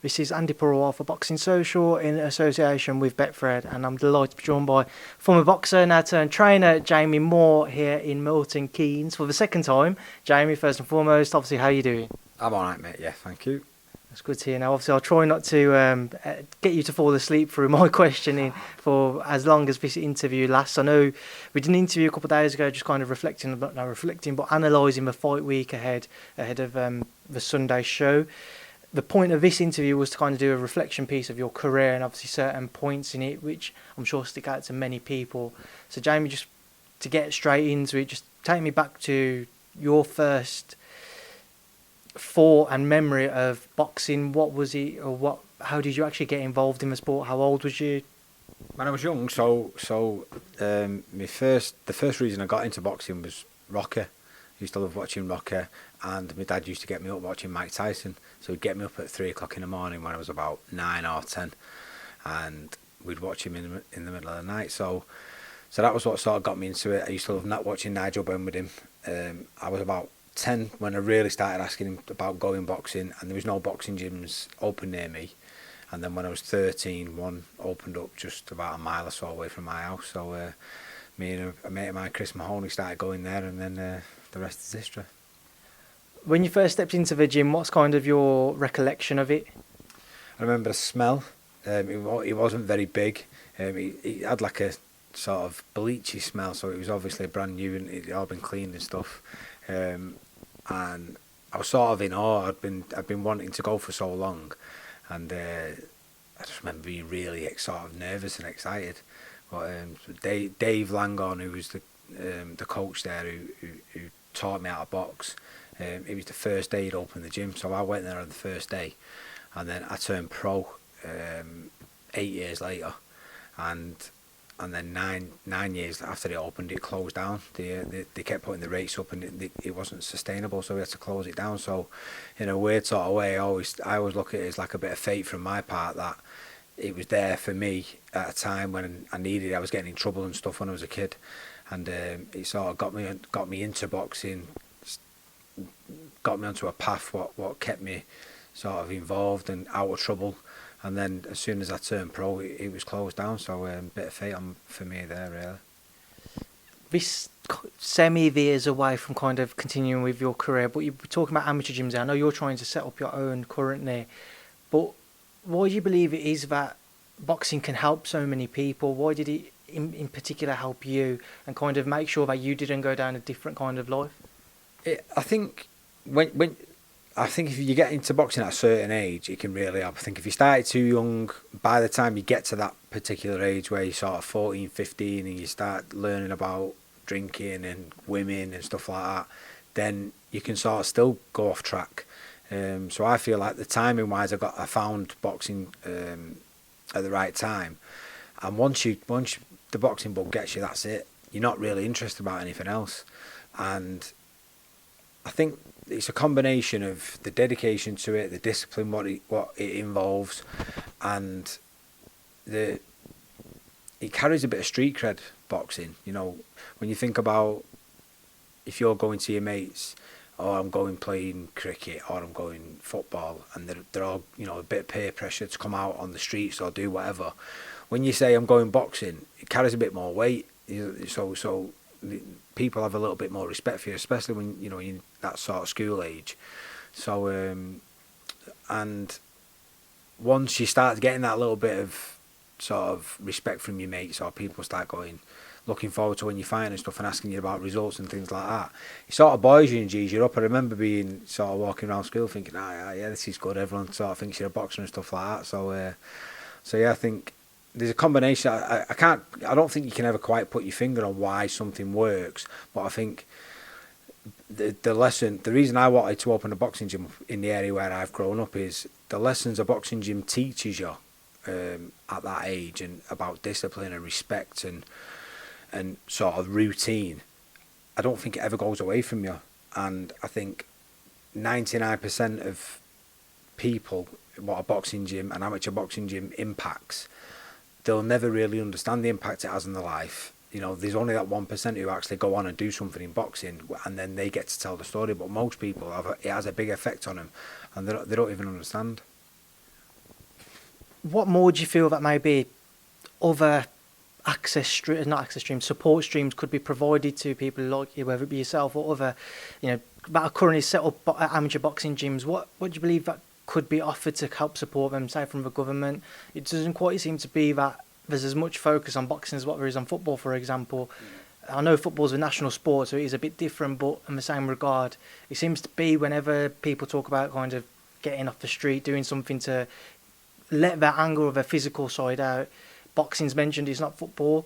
This is Andy Purewal for Boxing Social in association with Betfred, and I'm delighted to be joined by former boxer, now turned trainer, Jamie Moore here in Milton Keynes for the second time. Jamie, first and foremost, obviously, how are you doing? I'm alright, mate, yeah, thank you. That's good to hear. Now, obviously, I'll try not to get you to fall asleep through my questioning for as long as this interview lasts. I know we did an interview a couple of days ago, just kind of but analysing the fight week ahead of the Sunday show. The point of this interview was to kind of do a reflection piece of your career and obviously certain points in it, which I'm sure stick out to many people. So, Jamie, just to get straight into it, just take me back to your first thought and memory of boxing. What was it, or what? How did you actually get involved in the sport? How old was you? When I was young, the first reason I got into boxing was Rocker. I used to love watching Rocker, and my dad used to get me up watching Mike Tyson. So he'd get me up at 3 o'clock in the morning when I was about 9 or 10, and we'd watch him in the middle of the night. So that was what sort of got me into it. I used to love not watching Nigel with him. I was about 10 when I really started asking him about going boxing, and there was no boxing gyms open near me. And then when I was 13, one opened up just about a mile or so away from my house. So me and a mate of mine, Chris Mahoney, started going there, and then the rest is history. When you first stepped into the gym, what's kind of your recollection of it? I remember the smell. It wasn't very big. It had like a sort of bleachy smell, so it was obviously brand new and it had all been cleaned and stuff. And I was sort of in awe. I'd been wanting to go for so long, and I just remember being really sort of nervous and excited. But Dave Langon, who was the coach there, who taught me how to box, it was the first day he'd opened the gym, so I went there on the first day, and then I turned pro 8 years later, and then nine years after it opened, it closed down. They kept putting the rates up, and it wasn't sustainable, so we had to close it down. So in a weird sort of way, I always look at it as like a bit of fate from my part that it was there for me at a time when I needed it. I was getting in trouble and stuff when I was a kid, and it sort of got me into boxing, got me onto a path what kept me sort of involved and out of trouble. And then as soon as I turned pro, it was closed down. So a bit of fate for me there, really. This semi-veers away from kind of continuing with your career, but you're talking about amateur gyms there. I know you're trying to set up your own currently, but why do you believe it is that boxing can help so many people? Why did it in particular help you and kind of make sure that you didn't go down a different kind of life? I think if you get into boxing at a certain age, it can really help. I think if you started too young, by the time you get to that particular age where you're sort of 14, 15 and you start learning about drinking and women and stuff like that, then you can sort of still go off track. So I feel like the timing wise, I found boxing at the right time. And once the boxing bug gets you, that's it. You're not really interested about anything else. And I think it's a combination of the dedication to it, the discipline, what it involves, and it carries a bit of street cred, boxing. You know, when you think about if you're going to your mates, or I'm going playing cricket, or I'm going football, and they're all, you know, a bit of peer pressure to come out on the streets or do whatever. When you say I'm going boxing, it carries a bit more weight. So people have a little bit more respect for you, especially when you're in that sort of school age. So and once you start getting that little bit of sort of respect from your mates, or people start looking forward to when you fight and stuff and asking you about results and things like that, it sort of buoys you and G's you up. I remember being sort of walking around school thinking, yeah, this is good. Everyone sort of thinks you're a boxer and stuff like that. So yeah, I think there's a combination. I don't think you can ever quite put your finger on why something works, but I think the reason I wanted to open a boxing gym in the area where I've grown up is the lessons a boxing gym teaches you at that age, and about discipline and respect and sort of routine. I don't think it ever goes away from you, and I think 99% of people, what a boxing gym, an amateur boxing gym impacts, they'll never really understand the impact it has on their life. You know, there's only that 1% who actually go on and do something in boxing, and then they get to tell the story. But most people it has a big effect on them, and they don't even understand. what more do you feel that maybe other not access streams, support streams could be provided to people like you, whether it be yourself or other, that are currently set up amateur boxing gyms? What do you believe that could be offered to help support them, say from the government? It doesn't quite seem to be that there's as much focus on boxing as what there is on football, for example. I know football's a national sport, so it is a bit different, but in the same regard, it seems to be whenever people talk about kind of getting off the street, doing something to let their anger or their physical side out, boxing's mentioned, it's not football.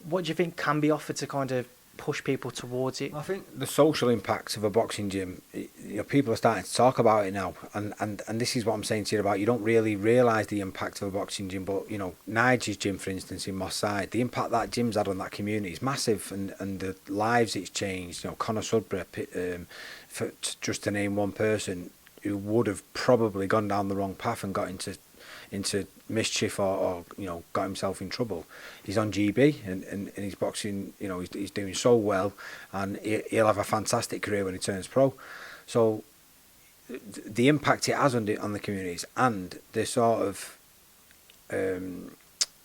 What do you think can be offered to kind of push people towards it? I think the social impact of a boxing gym, people are starting to talk about it now, and this is what I'm saying to you about, you don't really realise the impact of a boxing gym, but Nigel's gym, for instance, in Moss Side, the impact that gym's had on that community is massive, and the lives it's changed. Conor Sudbury, just to name one person who would have probably gone down the wrong path and got into mischief or got himself in trouble. He's on GB and he's boxing, he's doing so well, and he'll have a fantastic career when he turns pro. So the impact it has on the communities, and the sort of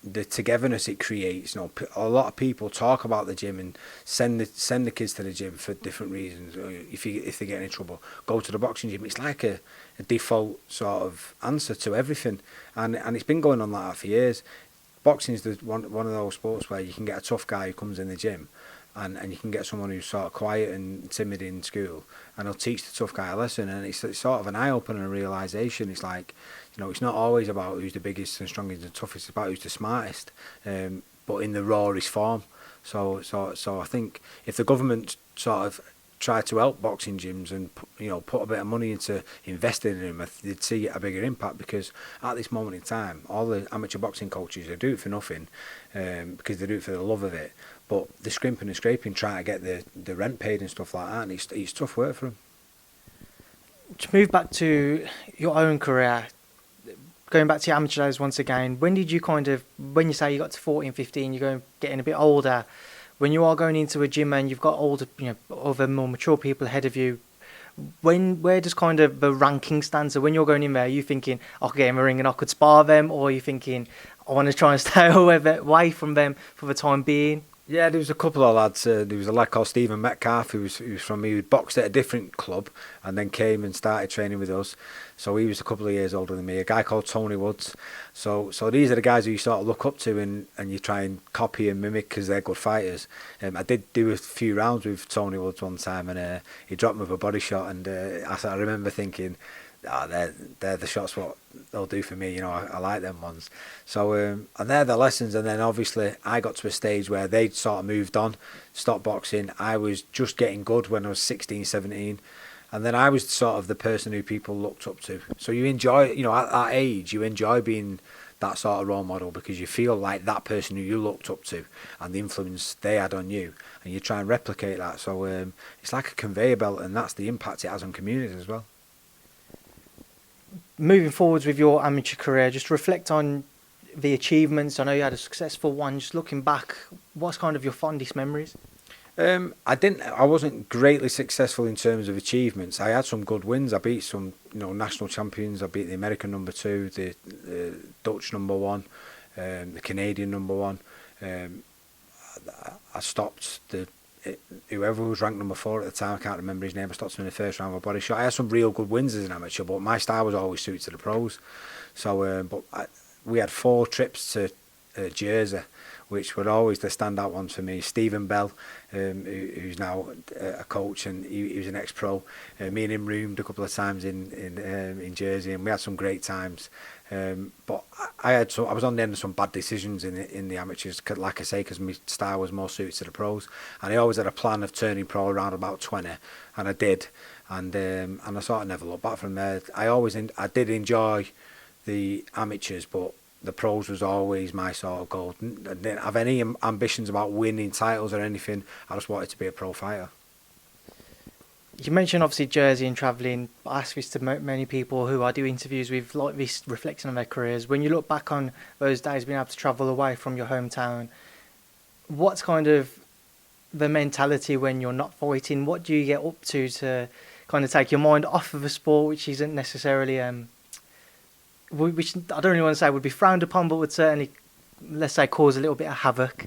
the togetherness it creates. A lot of people talk about the gym and send the kids to the gym for different reasons. If they get in trouble, go to the boxing gym. It's like a default sort of answer to everything, and it's been going on like that for years. Boxing is one of those sports where you can get a tough guy who comes in the gym, and you can get someone who's sort of quiet and timid in school, and he'll teach the tough guy a lesson, and it's sort of an eye-opener and realisation. It's like, it's not always about who's the biggest and strongest and toughest, it's about who's the smartest, but in the rawest form. So I think if the government sort of tried to help boxing gyms and put a bit of money into investing in them, they'd see a bigger impact, because at this moment in time, all the amateur boxing coaches, they do it for nothing, because they do it for the love of it, but they're scrimping and scraping trying to get the rent paid and stuff like that, and it's tough work for them. To move back to your own career, going back to your amateur days once again, when did you when you say you got to 14, 15, you're getting a bit older, when you are going into a gym and you've got older, other more mature people ahead of you, where does kind of the ranking stand? So when you're going in there, are you thinking, I could get in a ring and I could spar them, or are you thinking, I want to try and stay away from them for the time being? Yeah, there was a couple of lads. There was a lad called Stephen Metcalf who was from me, who boxed at a different club and then came and started training with us. So he was a couple of years older than me. A guy called Tony Woods. So these are the guys who you sort of look up to and you try and copy and mimic because they're good fighters. I did do a few rounds with Tony Woods one time, and he dropped me with a body shot, and I remember thinking, they're the shots what they'll do for me. I like them ones. So and they're the lessons. And then obviously I got to a stage where they'd sort of moved on, stopped boxing. I was just getting good when I was 16, 17, and then I was sort of the person who people looked up to. So you enjoy, at that age, you enjoy being that sort of role model, because you feel like that person who you looked up to and the influence they had on you, and you try and replicate that. So it's like a conveyor belt, and that's the impact it has on communities as well. Moving forwards with your amateur career, just reflect on the achievements. I know you had a successful one. Just looking back, what's kind of your fondest memories? I wasn't greatly successful in terms of achievements. I had some good wins. I beat some national champions. I beat the American number 2, the Dutch number 1, the Canadian number 1. I stopped whoever was ranked number 4 at the time, I can't remember his name, I stopped him in the first round with a body shot. I had some real good wins as an amateur, but my style was always suited to the pros. So, we had 4 trips to Jersey, which were always the standout ones for me. Stephen Bell, who's now a coach, and he was an ex-pro. Me and him roomed a couple of times in Jersey, and we had some great times. But I was on the end of some bad decisions in the amateurs, like I say, because my style was more suited to the pros. And I always had a plan of turning pro around about 20, and I did. And I sort of never looked back from there. I did enjoy the amateurs, but the pros was always my sort of goal. I didn't have any ambitions about winning titles or anything. I just wanted to be a pro fighter. You mentioned obviously Jersey and travelling. I ask this to many people who I do interviews with, like this, reflecting on their careers. When you look back on those days, being able to travel away from your hometown, what's kind of the mentality when you're not fighting? What do you get up to kind of take your mind off of a sport which isn't necessarily which I don't really want to say would be frowned upon, but would certainly, let's say, cause a little bit of havoc?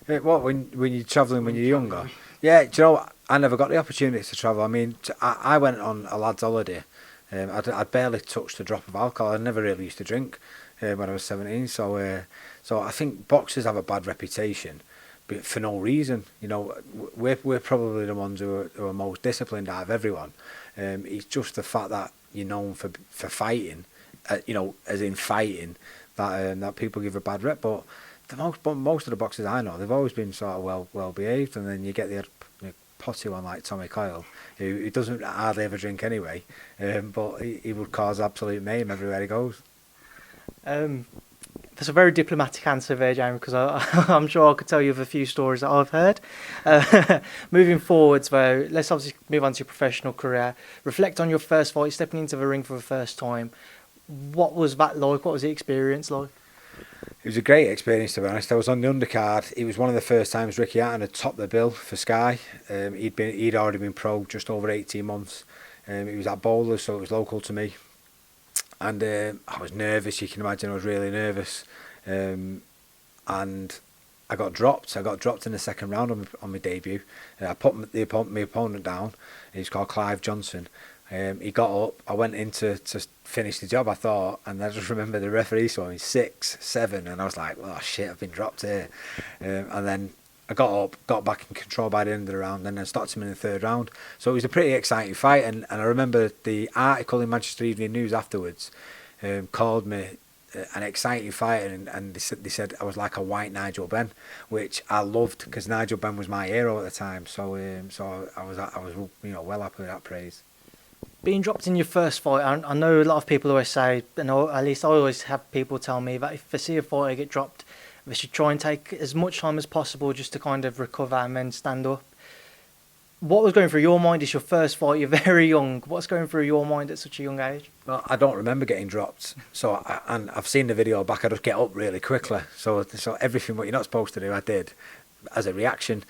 What, when you're travelling when you're younger? Yeah, do you know what? I never got the opportunity to travel. I mean, I went on a lad's holiday. I'd barely touched a drop of alcohol. I never really used to drink when I was 17. So I think boxers have a bad reputation, but for no reason. You know, we're probably the ones who are most disciplined out of everyone. It's just the fact that you're known for fighting, you know, as in fighting, that people give a bad rep. But most of the boxers I know, they've always been sort of well behaved, and then you get the potty one like Tommy Coyle, who doesn't hardly ever drink anyway, but he would cause absolute mayhem everywhere he goes. That's a very diplomatic answer there, Jamie, because I'm sure I could tell you of a few stories that I've heard. Moving forwards, though, let's obviously move on to your professional career. Reflect on your first fight, stepping into the ring for the first time. What was that like? What was the experience like? It was a great experience, to be honest. I was on the undercard. It was one of the first times Ricky Hatton had topped the bill for Sky. He'd already been pro just over 18 months. He was at Bowler, so it was local to me. And I was nervous. You can imagine I was really nervous. And I got dropped. I got dropped in the second round on my debut. I put my opponent down. He's called Clive Johnson. He got up. I went in to finish the job, I thought, and I just remember the referee saw me 6-7, and I was like, "Oh shit, I've been dropped here." And then I got up, got back in control by the end of the round, and then stopped him in the third round. So it was a pretty exciting fight, and I remember the article in Manchester Evening News afterwards called me an exciting fighter, and they said I was like a white Nigel Benn, which I loved because Nigel Benn was my hero at the time. So I was well happy with that praise. Being dropped in your first fight, I know a lot of people always say, and at least I always have people tell me that if they see a fighter get dropped, they should try and take as much time as possible just to kind of recover and then stand up. What was going through your mind? It's your first fight, you're very young. What's going through your mind at such a young age? Well, I don't remember getting dropped, and I've seen the video back. I just get up really quickly. So everything what you're not supposed to do, I did as a reaction.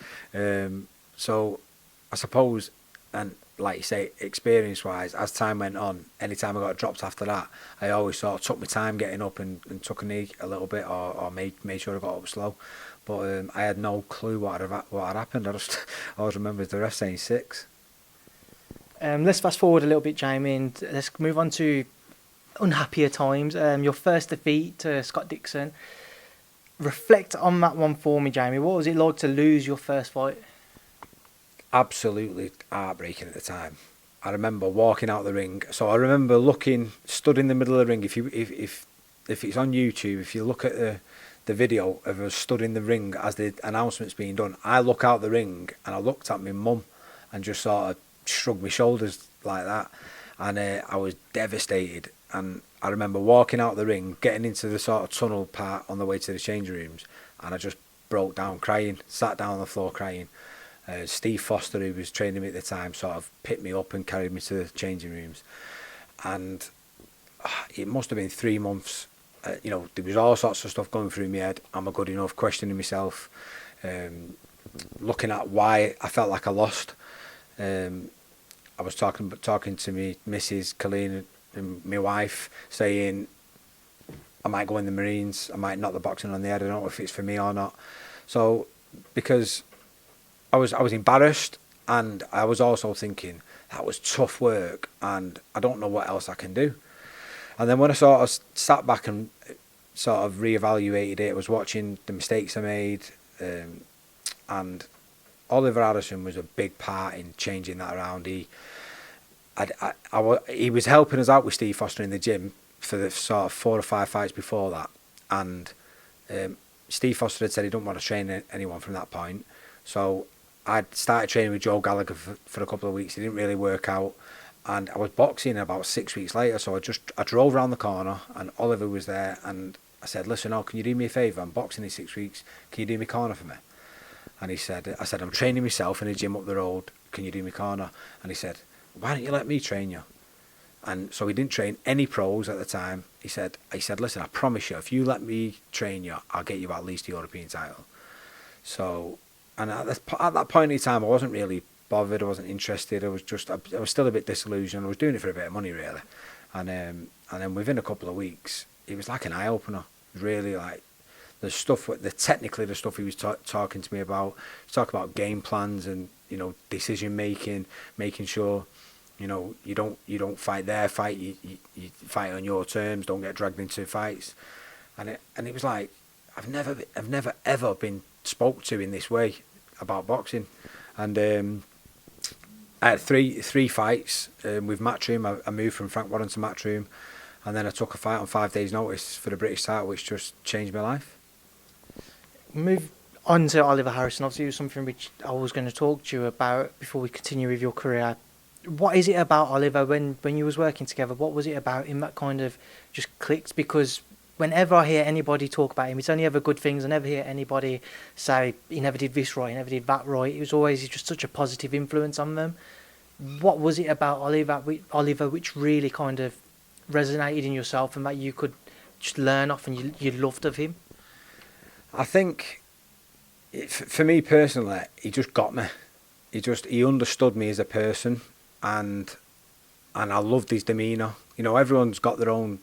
So I suppose, and like you say, experience-wise, as time went on, any time I got dropped after that, I always sort of took my time getting up and took a knee a little bit, or made sure I got up slow. But I had no clue what had happened. I always remember the ref saying 6. Let's fast forward a little bit, Jamie, and let's move on to unhappier times. Your first defeat to Scott Dixon. Reflect on that one for me, Jamie. What was it like to lose your first fight? Absolutely heartbreaking at the time. I remember walking out the ring. So I remember stood in the middle of the ring. If it's on YouTube, if you look at the video of us stood in the ring as the announcement's being done, I look out the ring and I looked at my mum and just sort of shrugged my shoulders like that, and I was devastated. And I remember walking out the ring, getting into the sort of tunnel part on the way to the changing rooms, and I just broke down crying, sat down on the floor crying. Steve Foster, who was training me at the time, sort of picked me up and carried me to the changing rooms. And it must have been 3 months. There was all sorts of stuff going through my head. Am I good enough? Questioning myself. Looking at why I felt like I lost. I was talking to me, Mrs. Colleen, and my wife, saying I might go in the Marines, I might knock the boxing on the head. I don't know if it's for me or not. So, because I was embarrassed, and I was also thinking that was tough work, and I don't know what else I can do. And then when I sort of sat back and sort of reevaluated it, I was watching the mistakes I made, and Oliver Addison was a big part in changing that around. He was helping us out with Steve Foster in the gym for the sort of 4 or 5 fights before that, and Steve Foster had said he didn't want to train anyone from that point. So I'd started training with Joe Gallagher for a couple of weeks. It didn't really work out, and I was boxing about 6 weeks later. So I drove around the corner, and Oliver was there, and I said, "Listen, can you do me a favour? I'm boxing in 6 weeks. Can you do me corner for me?" And I said, "I'm training myself in a gym up the road. Can you do me corner?" And he said, "Why don't you let me train you?" And so he didn't train any pros at the time. He said, "Listen, I promise you, if you let me train you, I'll get you at least a European title." So, and at that point in time, I wasn't really bothered. I wasn't interested. I was still a bit disillusioned. I was doing it for a bit of money, really. And then within a couple of weeks, it was like an eye opener. Really, like the stuff, technically the stuff he was talking to me about. Talk about game plans and decision making, making sure you don't fight their fight. You fight on your terms. Don't get dragged into fights. And it was like I've never ever been spoke to in this way about boxing. And I had three fights with Matchroom. I moved from Frank Warren to Matchroom, and then I took a fight on 5 days' notice for the British title, which just changed my life. Move on to Oliver Harrison. Obviously, it was something which I was going to talk to you about before we continue with your career. What is it about Oliver when you was working together? What was it about him that kind of just clicked? Because whenever I hear anybody talk about him, it's only ever good things. I never hear anybody say he never did this right, he never did that right. It was always just such a positive influence on them. What was it about Oliver which really kind of resonated in yourself and that you could just learn off and you loved of him? I think, for me personally, he just got me. He understood me as a person, and I loved his demeanour. Everyone's got their own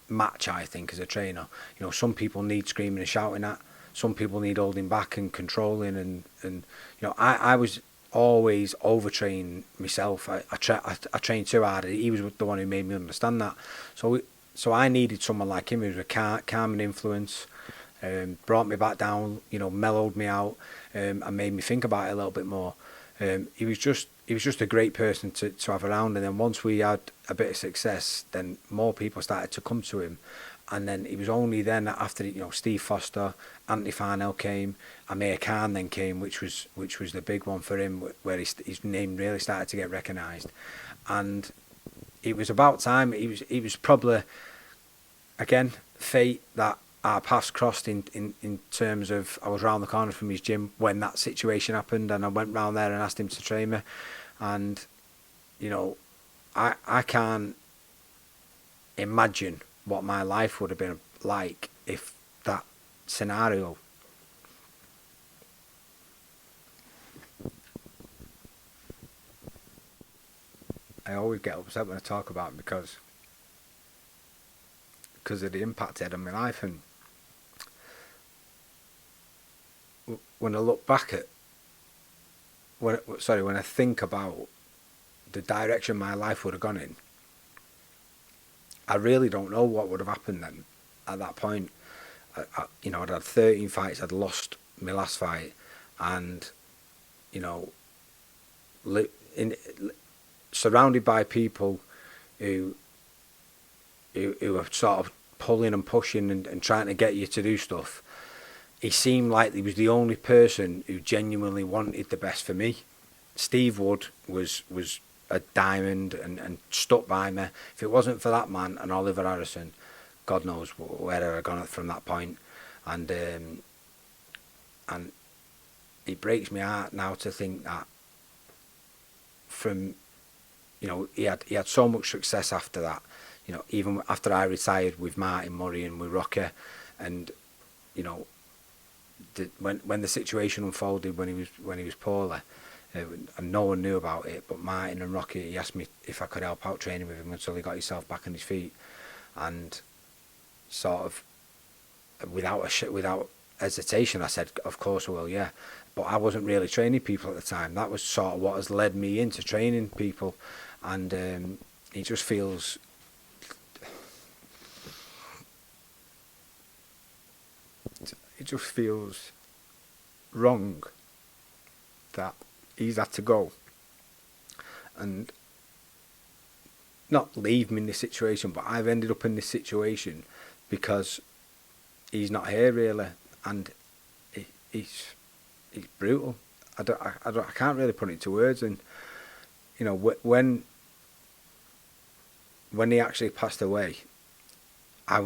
match, I think, as a trainer. Some people need screaming and shouting at. Some people need holding back and controlling. And I was always overtraining myself. I trained too hard. He was the one who made me understand that. So I needed someone like him who was a calming influence. Brought me back down, mellowed me out, and made me think about it a little bit more. He was just a great person to have around. And then once we had a bit of success, then more people started to come to him. And then it was only then after Steve Foster, Anthony Farnell came, Amir Khan then came, which was the big one for him, where his name really started to get recognised. And it was about time. It was probably, again, fate that our paths crossed in terms of I was round the corner from his gym when that situation happened, and I went round there and asked him to train me. And I can't imagine what my life would have been like if that scenario. I always get upset when I talk about it because of the impact it had on my life. And when I look back at when I think about the direction my life would have gone in, I really don't know what would have happened then. At that point, I'd had 13 fights. I'd lost my last fight, and surrounded by people who were sort of pulling and pushing and trying to get you to do stuff. He seemed like he was the only person who genuinely wanted the best for me. Steve Wood was a diamond and stuck by me. If it wasn't for that man and Oliver Harrison, God knows where I'd have gone from that point. And it breaks my heart now to think that from he had so much success after that. Even after I retired with Martin Murray and with Rocky, and when the situation unfolded when he was poorly, and no one knew about it, but Martin and Rocky, he asked me if I could help out training with him until he got himself back on his feet, and sort of without hesitation I said, of course I will, yeah. But I wasn't really training people at the time. That was sort of what has led me into training people, and it just feels wrong that he's had to go and not leave me in this situation, but I've ended up in this situation because he's not here really, and he's brutal. I can't really put it into words. And when he actually passed away, I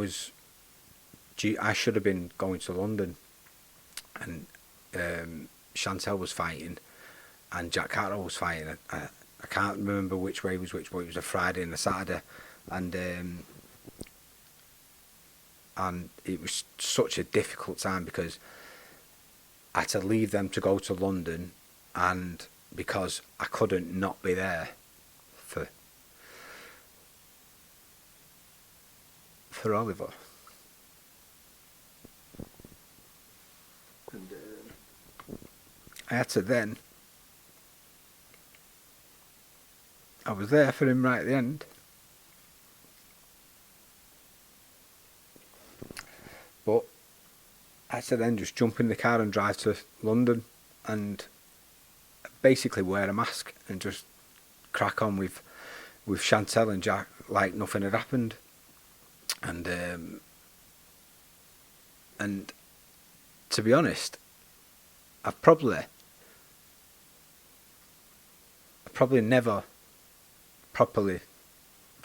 should have been going to London, and Chantel was fighting and Jack Carroll was fighting. I can't remember which way was which, but it was a Friday and a Saturday, and it was such a difficult time because I had to leave them to go to London, and because I couldn't not be there for Oliver. And I had to then. I was there for him right at the end. But I had to then just jump in the car and drive to London and basically wear a mask and just crack on with Chantel and Jack like nothing had happened. And to be honest, I've probably never properly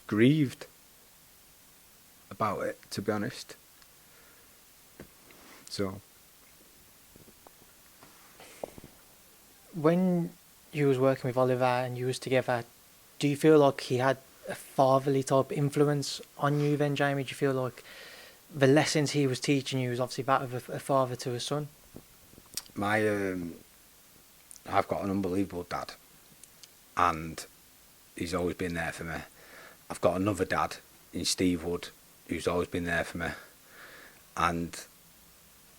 grieved about it, to be honest. So when you was working with Oliver and you was together, do you feel like he had a fatherly type influence on you then, Jamie? Do you feel like the lessons he was teaching you was obviously that of a father to a son? I've got an unbelievable dad, and he's always been there for me. I've got another dad in Steve Wood who's always been there for me, and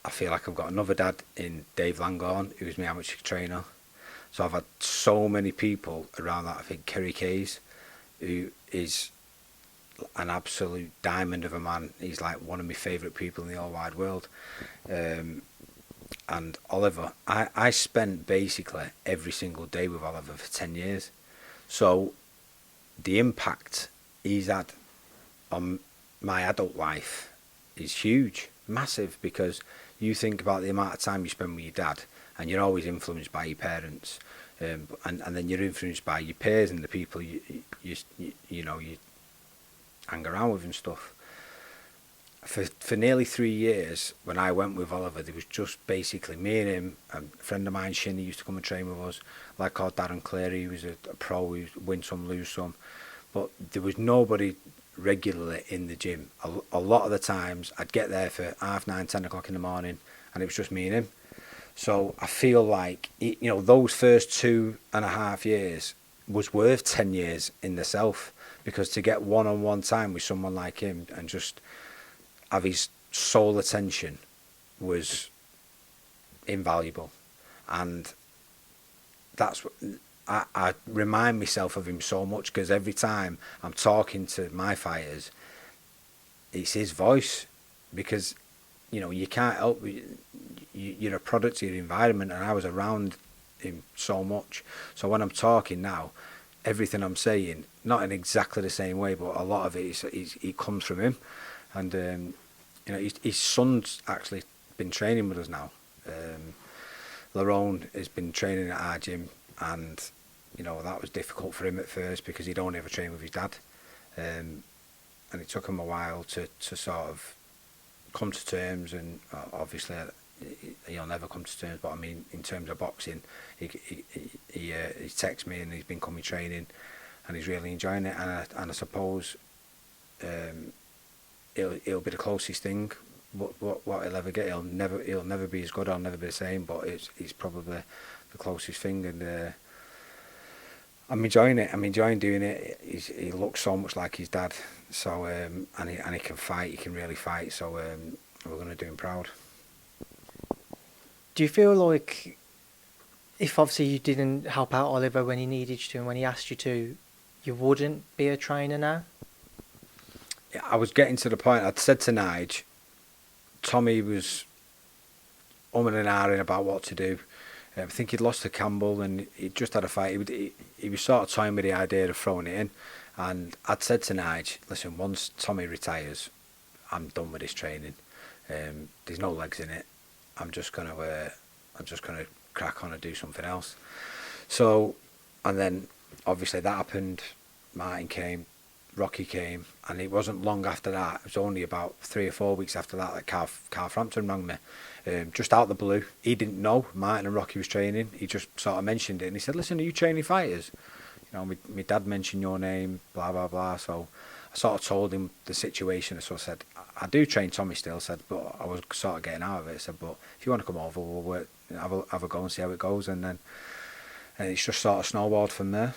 I feel like I've got another dad in Dave Langhorne, who's my amateur trainer. So I've had so many people around that. I think Kerry Kays, who is an absolute diamond of a man. He's like one of my favourite people in the whole wide world. And Oliver, I spent basically every single day with Oliver for 10 years. So the impact he's had on my adult life is huge, massive, because you think about the amount of time you spend with your dad, and you're always influenced by your parents, and then you're influenced by your peers and the people you hang around with and stuff. For nearly 3 years, when I went with Oliver, there was just basically me and him. A friend of mine, Shinny, used to come and train with us. Like called Darren Cleary, he was a pro, he win some, lose some. But there was nobody regularly in the gym. A lot of the times, I'd get there for 9:30, 10 o'clock in the morning, and it was just me and him. So I feel like, those first 2.5 years was worth 10 years in themselves, because to get one-on-one time with someone like him and just have his sole attention was invaluable. And that's what I remind myself of him so much, because every time I'm talking to my fighters, it's his voice, because you can't help, you're a product of your environment, and I was around him so much. So when I'm talking now, everything I'm saying, not in exactly the same way, but a lot of it comes from him. And his son's actually been training with us now. Larone has been training at our gym, and that was difficult for him at first, because he'd only ever trained with his dad, and it took him a while to sort of come to terms. And obviously he'll never come to terms, but I mean, in terms of boxing, he texts me and he's been coming training and he's really enjoying it. And I suppose it'll be the closest thing what he'll ever get. He'll never be as good, I'll never be the same, but it's probably the closest thing. And I'm enjoying it. I'm enjoying doing it. He looks so much like his dad. So and he can fight. He can really fight. So we're going to do him proud. Do you feel like, if obviously you didn't help out Oliver when he needed you to and when he asked you to, you wouldn't be a trainer now? Yeah, I was getting to the point. I'd said to Nige, Tommy was umming and ahhing about what to do. I think he'd lost to Campbell and he just had a fight. He was sort of toying with the idea of throwing it in. And I'd said to Nige, listen, once Tommy retires, I'm done with this training. There's no legs in it. I'm just gonna crack on and do something else. So, and then obviously that happened. Martin came, Rocky came, and it wasn't long after that. It was only about 3 or 4 weeks after that Carl Frampton rang me, just out of the blue. He didn't know Martin and Rocky was training. He just sort of mentioned it, and he said, "Listen, are you training fighters? My dad mentioned your name, blah blah blah." So I sort of told him the situation. So I said, "I do train Tommy still." I said, "But I was sort of getting out of it." I said, "But if you want to come over, we'll work, have a go and see how it goes." And it's just sort of snowballed from there.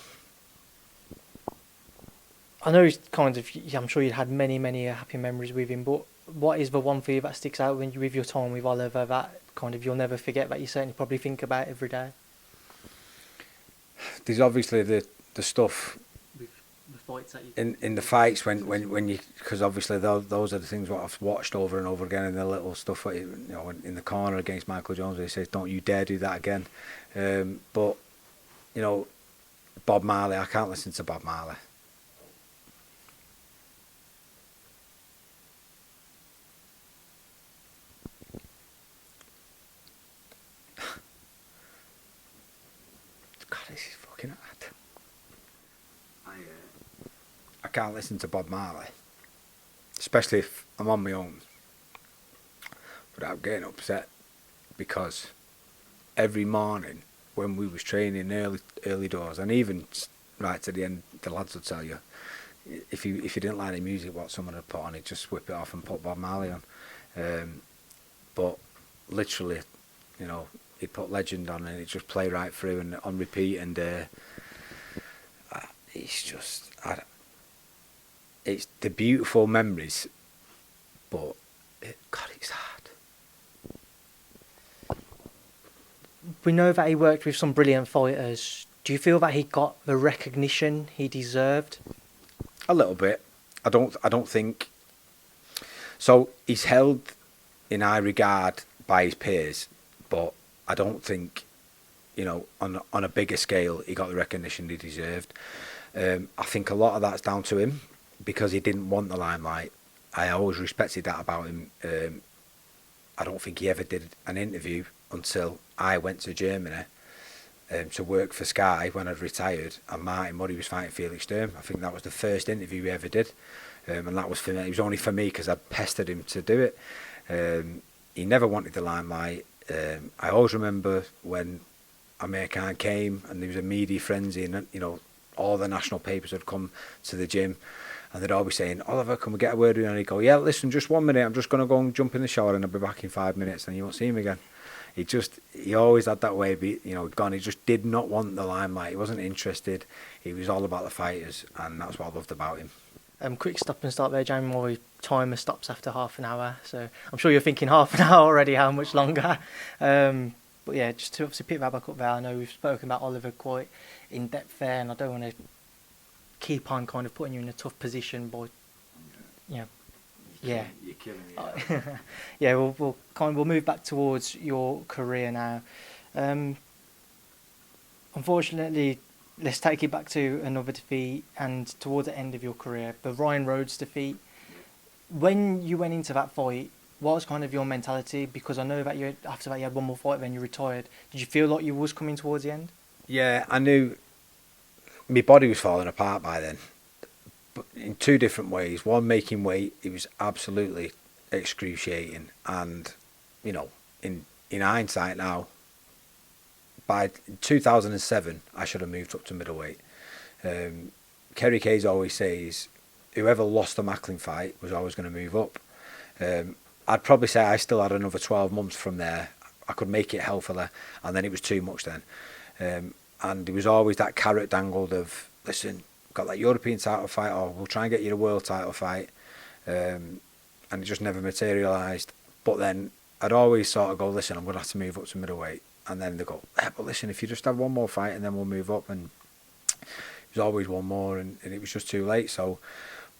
I know it's kind of, I'm sure you had many happy memories with him, but what is the one for you that sticks out when you, with your time with Oliver, that kind of you'll never forget, that you certainly probably think about every day? There's obviously the stuff With the fights that you in the fights when you, because obviously those are the things what I've watched over and over again, and the little stuff that, you know, in the corner against Michael Jones where he says, "Don't you dare do that again." But you know, Bob Marley, I can't listen to Bob Marley. God, this is fucking hard. I can't listen to Bob Marley, especially if I'm on my own, without getting upset, because every morning when we was training early doors, and even right to the end, the lads would tell you, if you didn't like the music what someone had put on, he'd just whip it off and put Bob Marley on. But literally, you know, he'd put Legend on and it'd just play right through and on repeat, and it's just, it's the beautiful memories, but God, it's hard. We know that he worked with some brilliant fighters. Do you feel that he got the recognition he deserved? A little bit. I don't think so. He's held in high regard by his peers, but I don't think, you know, on a bigger scale he got the recognition he deserved. I think a lot of that's down to him because he didn't want the limelight. I always respected that about him. I don't think he ever did an interview until I went to Germany to work for Sky when I'd retired, and Martin Murray was fighting Felix Sturm. I think that was the first interview he ever did, and that was for me. It was only for me because I pestered him to do it. He never wanted the limelight. I always remember when Amir Khan came and there was a media frenzy, and you know, all the national papers had come to the gym, and they'd all be saying, "Oliver, can we get a word with you?" And he'd go, "Yeah, listen, just 1 minute. I'm just going to go and jump in the shower, and I'll be back in 5 minutes, and you won't see him again." He always had that way, you know, gone. He just did not want the limelight. He wasn't interested. He was all about the fighters, and that's what I loved about him. Quick stop and start there, Jamie. My timer stops after half an hour, so I'm sure you're thinking half an hour already. How much longer? But yeah, just to obviously pick that back up there. I know we've spoken about Oliver quite in depth there, and I don't want to keep on kind of putting you in a tough position, but you know. Yeah, you're killing me. Yeah, we'll move back towards your career now. Unfortunately, let's take it back to another defeat and towards the end of your career, the Ryan Rhodes defeat. When you went into that fight, what was kind of your mentality? Because I know that after that you had one more fight, then you retired. Did you feel like you was coming towards the end? Yeah, I knew my body was falling apart by then. But in two different ways. One, making weight, it was absolutely excruciating. And, you know, in hindsight now, by 2007, I should have moved up to middleweight. Kerry Kayes always says, whoever lost the Macklin fight was always going to move up. I'd probably say I still had another 12 months from there. I could make it healthily, and then it was too much then. And there was always that carrot dangled of, listen, got that European title fight, or we'll try and get you a world title fight, and it just never materialised. But then I'd always sort of go, listen, I'm going to have to move up to middleweight, and then they go, yeah, but listen, if you just have one more fight and then we'll move up, and it was always one more, and it was just too late. So,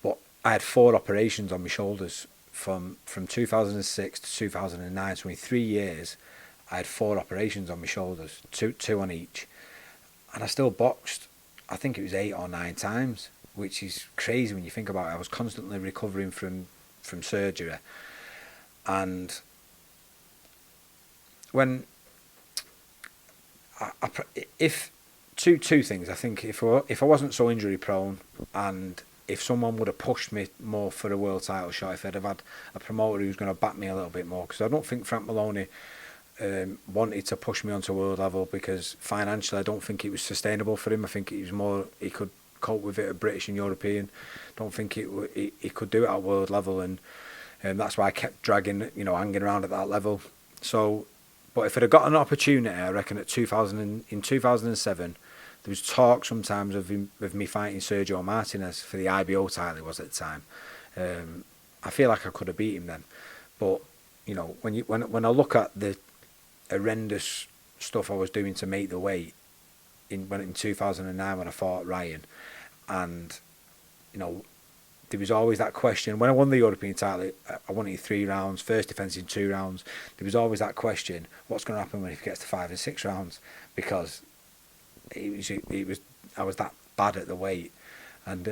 but I had 4 operations on my shoulders from 2006 to 2009, so in 3 years I had 4 operations on my shoulders, two on each, and I still boxed. I think it was 8 or 9 times, which is crazy when you think about it. I was constantly recovering from surgery, and when if two things, I think if I wasn't so injury prone, and if someone would have pushed me more for a world title shot, if I'd have had a promoter who was going to back me a little bit more, because I don't think Frank Maloney wanted to push me onto world level, because financially I don't think it was sustainable for him. I think it was more he could cope with it at British and European. Don't think he could do it at world level, and that's why I kept dragging, you know, hanging around at that level. So, but if I'd have got an opportunity, I reckon in 2007 there was talk sometimes of me fighting Sergio Martinez for the IBO title it was at the time. I feel like I could have beat him then, but you know, when I look at the horrendous stuff I was doing to make the weight in 2009 when I fought Ryan, and you know, there was always that question when I won the European title. I won it in 3 rounds, first defence in 2 rounds. There was always that question: what's going to happen when he gets to 5 and 6 rounds? Because I was that bad at the weight, and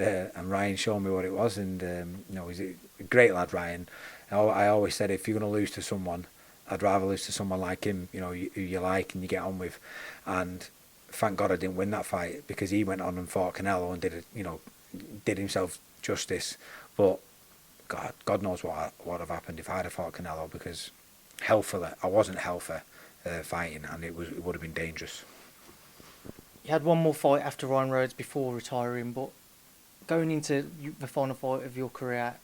Ryan showed me what it was, and you know, he's a great lad, Ryan. I always said, if you're going to lose to someone, I'd rather lose to someone like him, you know, who you like and you get on with. And thank God I didn't win that fight, because he went on and fought Canelo and did himself justice. But God knows what would have happened if I'd have fought Canelo, because I wasn't healthy fighting, and it would have been dangerous. You had one more fight after Ryan Rhodes before retiring, but going into the final fight of your career,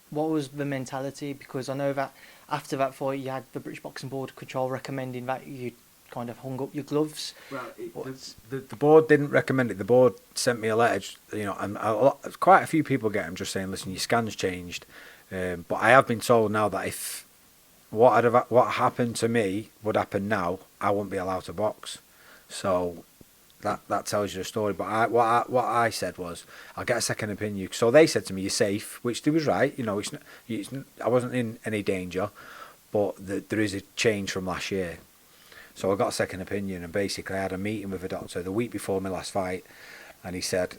what was the mentality? Because I know that after that fight, you had the British Boxing Board control recommending that you kind of hung up your gloves. Well, the board didn't recommend it. The board sent me a letter, you know, and quite a few people get them just saying, listen, your scan's changed. But I have been told now that if what happened to me would happen now, I wouldn't be allowed to box. So that tells you the story. But what I said was, I'll get a second opinion. So they said to me, you're safe, which they was right. You know, I wasn't in any danger, but there is a change from last year. So I got a second opinion, and basically I had a meeting with a doctor the week before my last fight, and he said,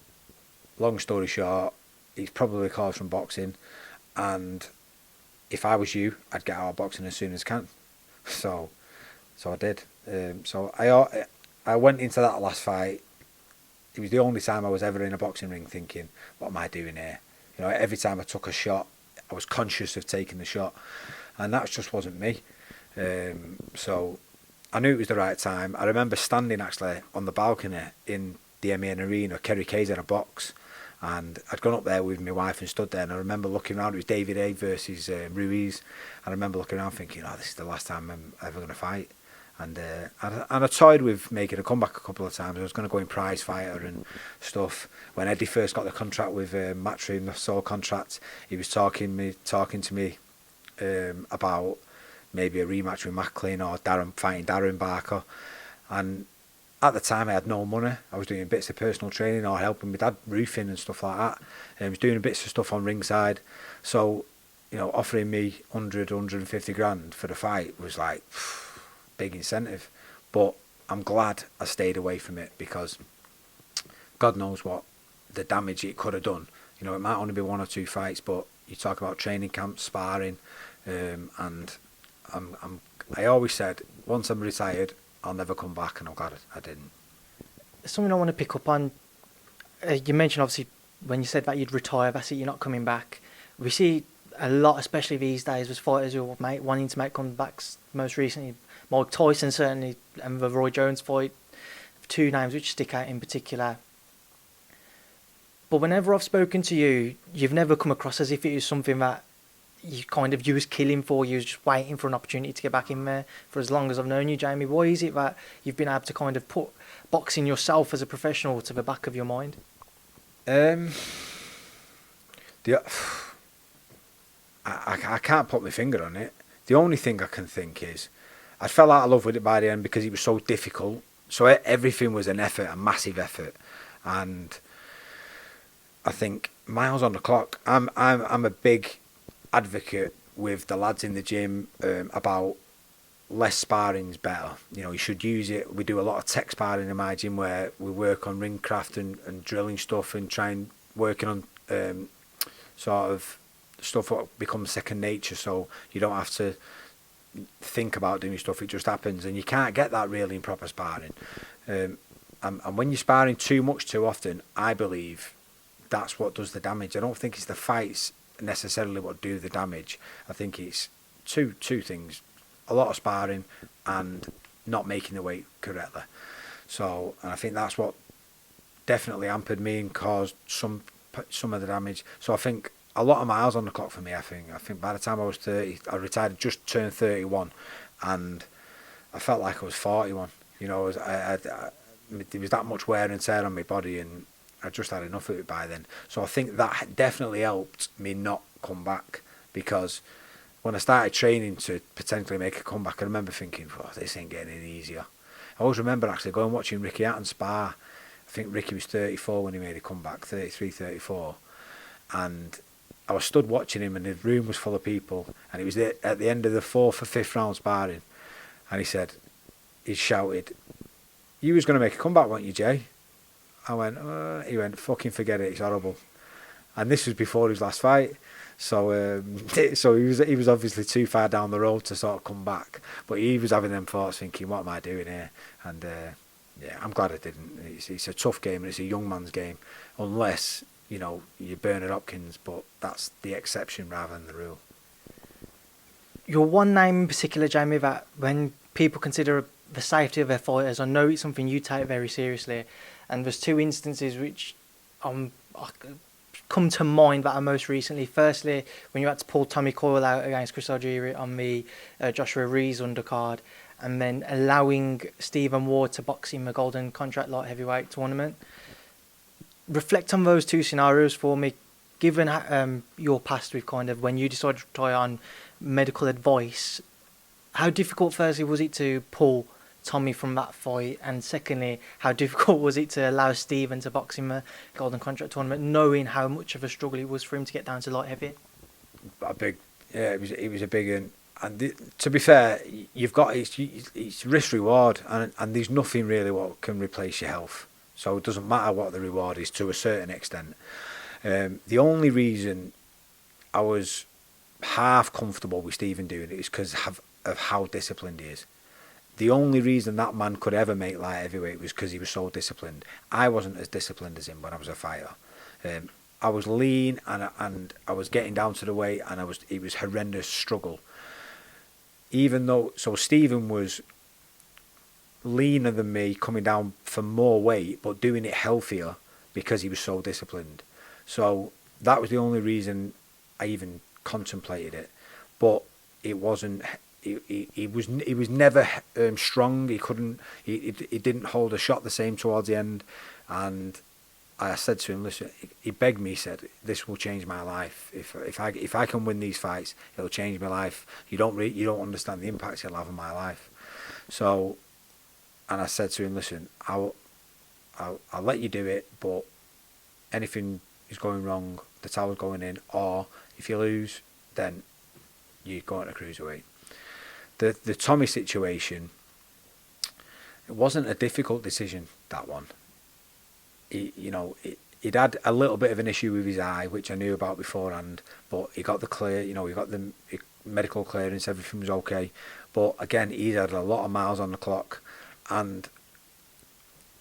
long story short, he's probably called from boxing, and if I was you, I'd get out of boxing as soon as I can. So I did. So I went into that last fight. It was the only time I was ever in a boxing ring thinking, what am I doing here? You know, every time I took a shot, I was conscious of taking the shot, and that just wasn't me. So I knew it was the right time. I remember standing actually on the balcony in the MEN Arena. Kerry Kay's had a box, and I'd gone up there with my wife and stood there, and I remember looking around. It was David A versus Ruiz. I remember looking around thinking, oh, this is the last time I'm ever going to fight. And I toyed with making a comeback a couple of times. I was going to go in prize fighter and stuff. When Eddie first got the contract with Matchroom, the sole contract, he was talking to me about maybe a rematch with Macklin or fighting Darren Barker. And at the time I had no money. I was doing bits of personal training or helping my dad roofing and stuff like that. I was doing bits of stuff on ringside. So, you know, offering me 150 grand for the fight was like big incentive. But I'm glad I stayed away from it, because God knows what the damage it could have done. You know, it might only be 1 or 2 fights, but you talk about training camps, sparring, and I always said, once I'm retired, I'll never come back, and I'm glad I didn't. Something I want to pick up on, you mentioned obviously when you said that you'd retire, that's it, you're not coming back. We see a lot, especially these days, with fighters who are wanting to make comebacks. Most recently, Mike Tyson certainly, and the Roy Jones fight, 2 names which stick out in particular. But whenever I've spoken to you, you've never come across as if it was something that you was killing for, you was just waiting for an opportunity to get back in there. For as long as I've known you, Jamie, why is it that you've been able to kind of put boxing yourself as a professional to the back of your mind? I can't put my finger on it. The only thing I can think is I fell out of love with it by the end, because it was so difficult. So everything was an effort, a massive effort, and I think miles on the clock. I'm a big advocate with the lads in the gym about less sparring's better. You know, you should use it. We do a lot of tech sparring in my gym, where we work on ring craft and drilling stuff, and working on sort of stuff that becomes second nature, so you don't have to think about doing stuff, it just happens, and you can't get that really in proper sparring. And when you're sparring too much too often, I believe that's what does the damage. I don't think it's the fights necessarily what do the damage. I think it's two things: a lot of sparring and not making the weight correctly. So, and I think that's what definitely hampered me and caused some of the damage. So I think a lot of miles on the clock for me. I think by the time I was 30, I retired, just turned 31, and I felt like I was 41. You know, there was that much wear and tear on my body, and I just had enough of it by then. So I think that definitely helped me not come back, because when I started training to potentially make a comeback, I remember thinking, oh, this ain't getting any easier. I always remember actually going watching Ricky Hatton spar. I think Ricky was 34 when he made a comeback, 33, 34. And I was stood watching him, and the room was full of people, and it was at the end of the 4th or 5th round sparring, and he shouted, "You was going to make a comeback, weren't you, Jay?" I went, he went, "Fucking forget it, it's horrible." And this was before his last fight. So so he was obviously too far down the road to sort of come back. But he was having them thoughts, thinking, what am I doing here? And yeah, I'm glad I didn't. It's a tough game, and it's a young man's game, unless, you know, you're Bernard Hopkins, but that's the exception rather than the rule. Your one name in particular, Jamie, that when people consider the safety of their fighters, I know it's something you take very seriously, and there's 2 instances which come to mind that are most recently. Firstly, when you had to pull Tommy Coyle out against Chris Algieri on the Joshua Rees undercard, and then allowing Stephen Ward to box in the Golden Contract Light Heavyweight tournament. Reflect on those 2 scenarios for me, given your past with kind of when you decided to try on medical advice. How difficult, firstly, was it to pull Tommy from that fight, and secondly, how difficult was it to allow Stephen to box in the Golden Contract tournament, knowing how much of a struggle it was for him to get down to light heavy? It was a big one. And to be fair, you've got it's risk reward, and there's nothing really what can replace your health. So it doesn't matter what the reward is to a certain extent. The only reason I was half comfortable with Stephen doing it is because of how disciplined he is. The only reason that man could ever make light heavyweight was because he was so disciplined. I wasn't as disciplined as him when I was a fighter. I was lean, and I was getting down to the weight, and it was horrendous struggle. Even though, so Stephen was leaner than me, coming down for more weight, but doing it healthier because he was so disciplined. So that was the only reason I even contemplated it. But it wasn't. He was never strong. He couldn't. He didn't hold a shot the same towards the end. And I said to him, listen. He begged me. He said, "This will change my life. If I can win these fights, it'll change my life. You don't understand the impact it'll have on my life." So, and I said to him, "Listen, I'll let you do it, but anything is going wrong, the towel's going in, or if you lose, then you go into cruiserweight." The Tommy situation, it wasn't a difficult decision, that one. He'd had a little bit of an issue with his eye, which I knew about beforehand, but he got the clear, he got the medical clearance, everything was okay. But again, he's had a lot of miles on the clock, and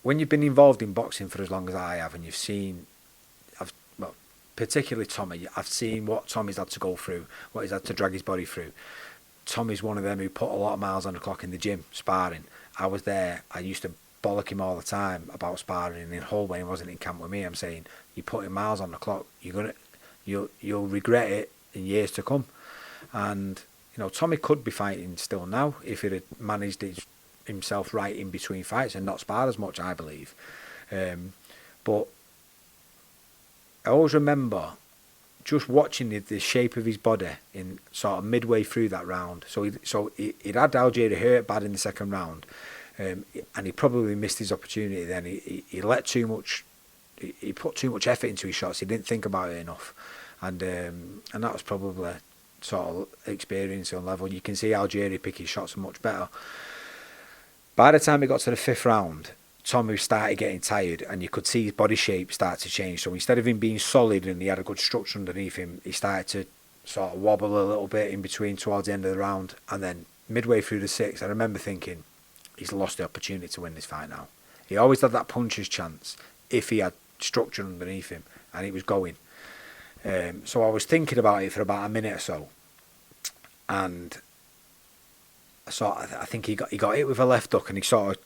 when you've been involved in boxing for as long as I have, and you've seen, particularly Tommy, I've seen what Tommy's had to go through, what he's had to drag his body through. Tommy's one of them who put a lot of miles on the clock in the gym, sparring. I was there. I used to bollock him all the time about sparring in Hull when he wasn't in camp with me. I'm saying, you're putting miles on the clock. You'll regret it in years to come. And Tommy could be fighting still now if he'd had managed himself right in between fights and not sparred as much, I believe. But I always remember just watching the shape of his body in sort of midway through that round. So he'd had Algieri hurt bad in the second round, and he probably missed his opportunity then. He let too much, he put too much effort into his shots. He didn't think about it enough, and that was probably sort of experience on level. You can see Algieri pick his shots much better. By the time it got to the 5th round, Tommy started getting tired, and you could see his body shape start to change. So instead of him being solid and he had a good structure underneath him, he started to sort of wobble a little bit in between towards the end of the round. And then midway through the 6th, I remember thinking, he's lost the opportunity to win this fight now. He always had that puncher's chance if he had structure underneath him, and he was going. So I was thinking about it for about a minute or so, and I think he got hit with a left hook, and he sort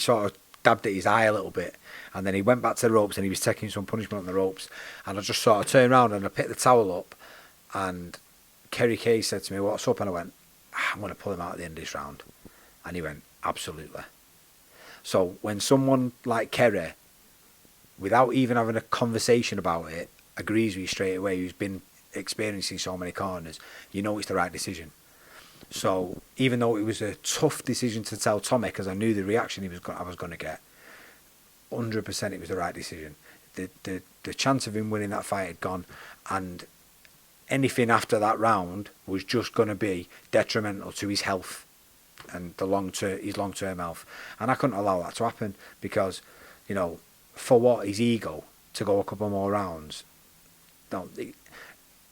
of dabbed at his eye a little bit, and then he went back to the ropes, and he was taking some punishment on the ropes, and I just sort of turned around and I picked the towel up, and Kerry Kay said to me, "What's up?" And I went, "I'm going to pull him out at the end of this round." And he went, "Absolutely." So when someone like Kerry, without even having a conversation about it, agrees with you straight away, who's been experiencing so many corners, you know it's the right decision. So even though it was a tough decision to tell Tommy, because I knew the reaction I was going to get, 100% it was the right decision. The chance of him winning that fight had gone, and anything after that round was just going to be detrimental to his health and his long-term health. And I couldn't allow that to happen because, you know, for what? His ego to go a couple more rounds. No,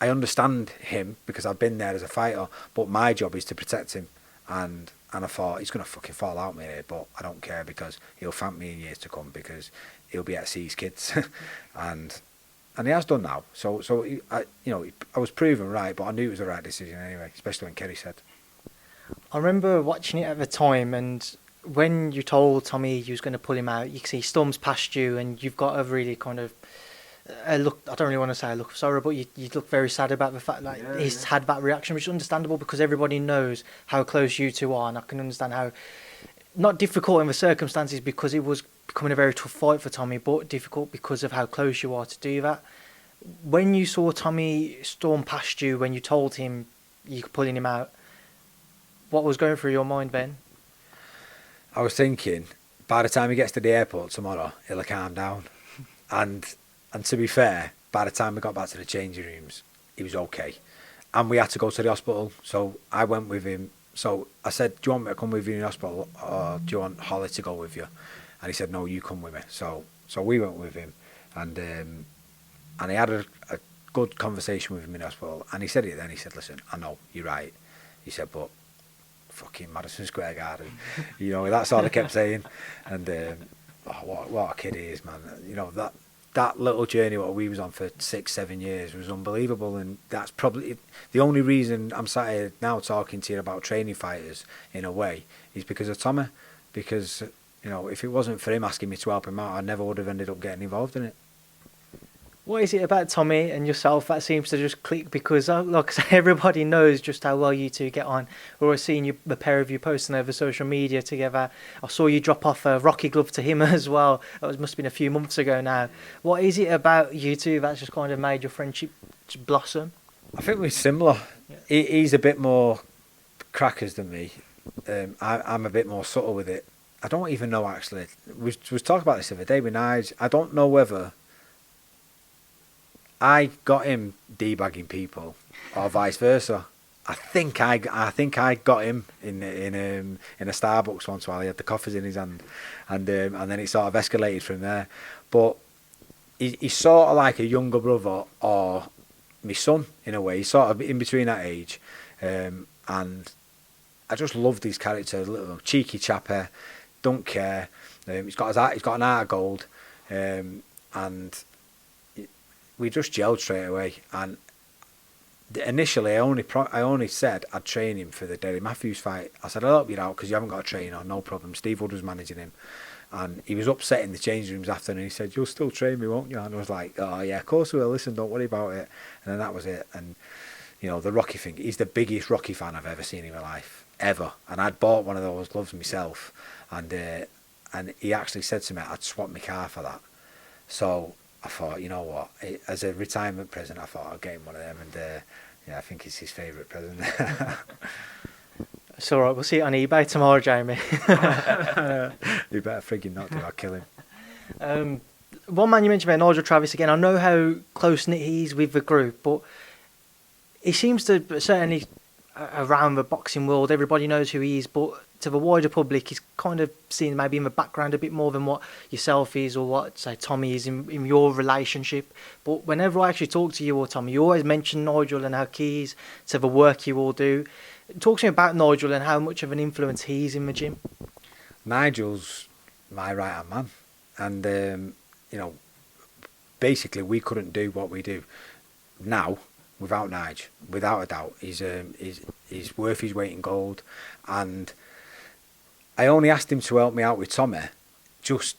I understand him because I've been there as a fighter, but my job is to protect him. And I thought, he's going to fucking fall out me here, but I don't care because he'll thank me in years to come because he'll be able to see his kids. and he has done now. So I was proven right, but I knew it was the right decision anyway, especially when Kerry said. I remember watching it at the time, and when you told Tommy you was going to pull him out, you can see he storms past you, and you've got a really kind of a look. I don't really want to say a look of sorrow, but you look very sad about the fact that he's had that reaction, which is understandable because everybody knows how close you two are, and I can understand how not difficult in the circumstances because it was becoming a very tough fight for Tommy, but difficult because of how close you are to do that. When you saw Tommy storm past you, when you told him you're pulling him out, what was going through your mind, Ben? I was thinking, by the time he gets to the airport tomorrow, he'll calm down. And to be fair, by the time we got back to the changing rooms, he was okay. And we had to go to the hospital, so I went with him. So I said, do you want me to come with you in the hospital, or do you want Holly to go with you? And he said, no, you come with me. So we went with him, and he had a good conversation with him in the hospital. And he said it then, he said, listen, I know, you're right. He said, but fucking Madison Square Garden, you know, that's all I kept saying. And what a kid he is, man. You know, that little journey what we was on for 6-7 years was unbelievable, and that's probably the only reason I'm sat here now talking to you about training fighters in a way is because of Tommy. Because, you know, if it wasn't for him asking me to help him out, I never would have ended up getting involved in it. What is it about Tommy and yourself that seems to just click? Because, like I say, everybody knows just how well you two get on. We're always seeing the pair of you posting over social media together. I saw you drop off a Rocky glove to him as well. That must have been a few months ago now. What is it about you two that's just kind of made your friendship blossom? I think we're similar. Yeah. He's a bit more crackers than me. I'm a bit more subtle with it. I don't even know, actually. We was talking about this the other day with Nigel. I don't know whether I got him debagging people, or vice versa. I think I got him in a Starbucks once while he had the coffees in his hand, and then it sort of escalated from there. But he's sort of like a younger brother or my son in a way. He's sort of in between that age, and I just loved his character. Little cheeky chapper, don't care. He's got an heart of gold, and we just gelled straight away. And initially, I only said I'd train him for the Derry Matthews fight. I said, I'll help you out because you haven't got a trainer, no problem. Steve Wood was managing him. And he was upset in the changing rooms after, and he said, you'll still train me, won't you? And I was like, oh yeah, of course I will. Listen, don't worry about it. And then that was it. And, you know, the Rocky thing, he's the biggest Rocky fan I've ever seen in my life, ever. And I'd bought one of those gloves myself. And he actually said to me, I'd swap my car for that. So I thought, you know what, as a retirement present, I thought I'd get him one of them, and yeah, I think it's his favourite present. It's alright, we'll see it on eBay tomorrow, Jamie. You better frigging not do, I'll kill him. One man you mentioned about Nigel Travis again, I know how close-knit he is with the group, but he seems to, certainly around the boxing world, everybody knows who he is, but to the wider public, he's kind of seen maybe in the background a bit more than what yourself is or what, say, Tommy is in your relationship. But whenever I actually talk to you or Tommy, you always mention Nigel and how key he is to the work you all do. Talk to me about Nigel and how much of an influence he is in the gym. Nigel's my right-hand man. And, you know, basically we couldn't do what we do now without Nigel, without a doubt. He's worth his weight in gold. And I only asked him to help me out with Tommy just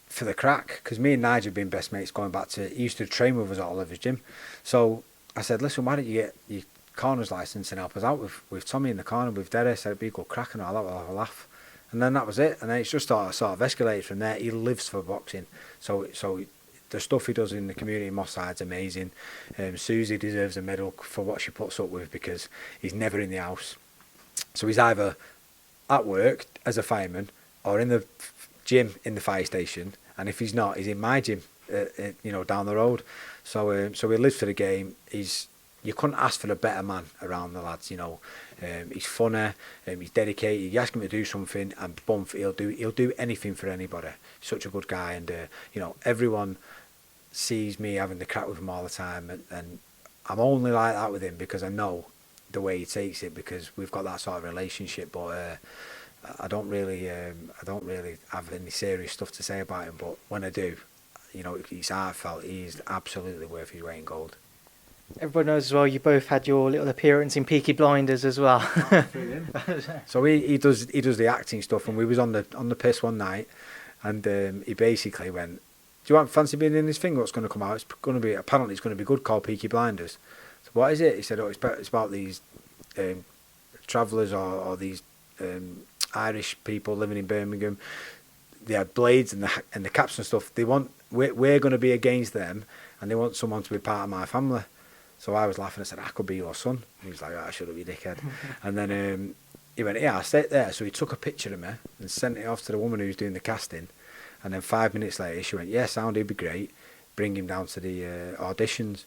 for the crack, because me and Nigel have been best mates going back to, he used to train with us at Oliver's gym. So I said, listen, why don't you get your corners licence and help us out with Tommy in the corner with Derry? I said, it'd be a good crack and all that, we'll have a laugh. And then that was it. And then it's just sort of escalated from there. He lives for boxing. So the stuff he does in the community in Moss Side's amazing. Susie deserves a medal for what she puts up with, because he's never in the house. So he's either at work as a fireman or in the gym in the fire station. And if he's not, he's in my gym, down the road. So he lives for the game. You couldn't ask for a better man around the lads, He's funny, he's dedicated. You ask him to do something, and bump, he'll do anything for anybody. Such a good guy, and everyone sees me having the crack with him all the time, and I'm only like that with him because I know the way he takes it, because we've got that sort of relationship. But I don't really have any serious stuff to say about him. But when I do, he's heartfelt. He's absolutely worth his weight in gold. Everybody knows as well, you both had your little appearance in Peaky Blinders as well. So he does the acting stuff, and we was on the piss one night, and he basically went, "Do you fancy being in this thing? What's going to come out? Apparently it's going to be good, called Peaky Blinders." So what is it? He said, "Oh, it's about these travellers or these Irish people living in Birmingham. They had blades and the caps and stuff. We're going to be against them, and they want someone to be part of my family." So I was laughing. I said, "I could be your son." He was like, "Oh, shut up, you dickhead." And then he went, "Yeah, I'll stay there." So he took a picture of me and sent it off to the woman who was doing the casting. And then 5 minutes later, she went, "Yes, Andy would be great. Bring him down to the auditions."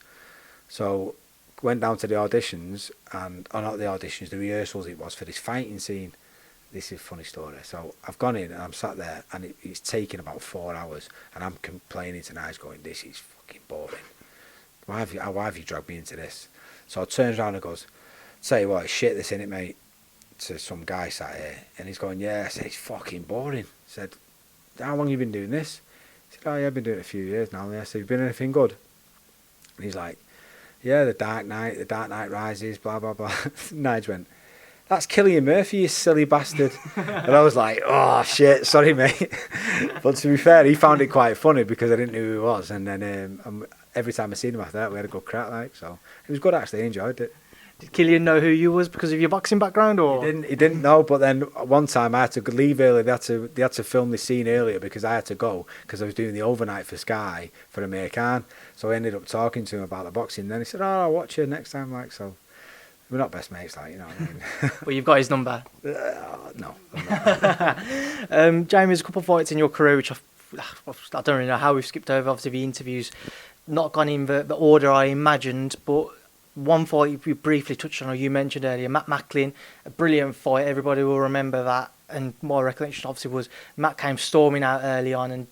So went down to the auditions, the rehearsals it was for this fighting scene. This is a funny story. So I've gone in and I'm sat there, and it's taken about 4 hours, and I'm complaining to Nigel, going, "This is fucking boring. Why have you dragged me into this?" So I turns around and goes, "Tell you what, it's shit this, innit, mate?" To some guy sat here, and he's going, "Yeah." I said, "It's fucking boring." I said, "How long have you been doing this?" He said, "Oh, yeah, I've been doing it a few years now." I said, "Have you been anything good?" And he's like, "Yeah, The Dark Knight Rises, blah, blah, blah." Nigel went, "That's Cillian Murphy, you silly bastard." And I was like, "Oh, shit, sorry, mate." But to be fair, he found it quite funny because I didn't know who he was. And then every time I seen him after that, we had a good crack, so it was good, actually. I enjoyed it. Did Cillian know who you was because of your boxing background, or? He didn't know, but then one time I had to leave early. They had to film this scene earlier because I had to go, because I was doing the overnight for Sky for American. So I ended up talking to him about the boxing. Then he said, "Oh, I'll watch you next time," so we're not best mates, you know what I mean. Well, you've got his number. No. I'm not. Jamie, there's a couple of fights in your career which I don't really know how we've skipped over. Obviously, the interviews not gone in the order I imagined, but one fight you briefly touched on, or you mentioned earlier, Macklin, a brilliant fight. Everybody will remember that. And my recollection obviously was Matt came storming out early on, and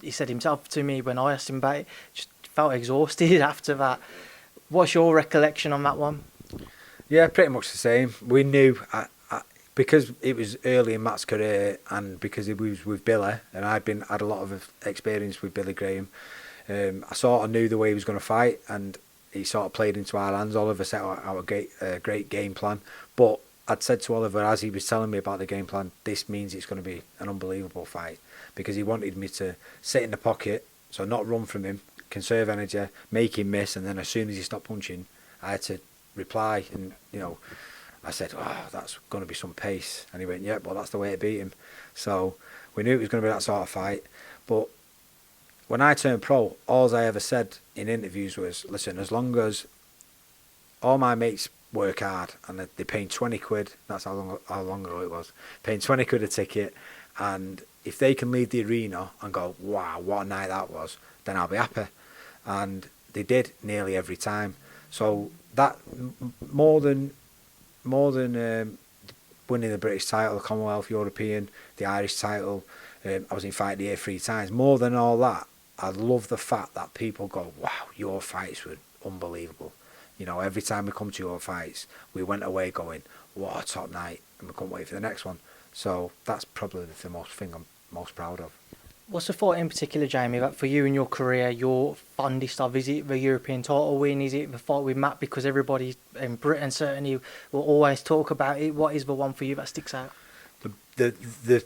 he said himself to me when I asked him about it, just felt exhausted after that. What's your recollection on that one? Yeah, pretty much the same. We knew, because it was early in Matt's career, and because he was with Billy, and had a lot of experience with Billy Graham, I sort of knew the way he was going to fight, and he sort of played into our hands. Oliver set out a great game plan, but I'd said to Oliver, as he was telling me about the game plan, this means it's going to be an unbelievable fight, because he wanted me to sit in the pocket, so not run from him, conserve energy, make him miss, and then as soon as he stopped punching, I had to reply, and I said, "Oh, that's going to be some pace," and he went, "Yeah, well, that's the way to beat him." So we knew it was going to be that sort of fight. But when I turned pro, all I ever said in interviews was, "Listen, as long as all my mates work hard and they're paying 20 quid, that's how long ago it was, paying 20 quid a ticket, and if they can leave the arena and go, 'Wow, what a night that was,' then I'll be happy." And they did nearly every time. So that more than winning the British title, the Commonwealth, European, the Irish title, I was in Fight the Year 3 times. More than all that, I love the fact that people go, "Wow, your fights were unbelievable." Every time we come to your fights, we went away going, "What a top night," and we couldn't wait for the next one. So that's probably the thing I'm most proud of. What's the fight in particular, Jamie, that for you in your career, your fondest of? Is it the European title win? Is it the fight with Matt? Because everybody in Britain certainly will always talk about it. What is the one for you that sticks out? The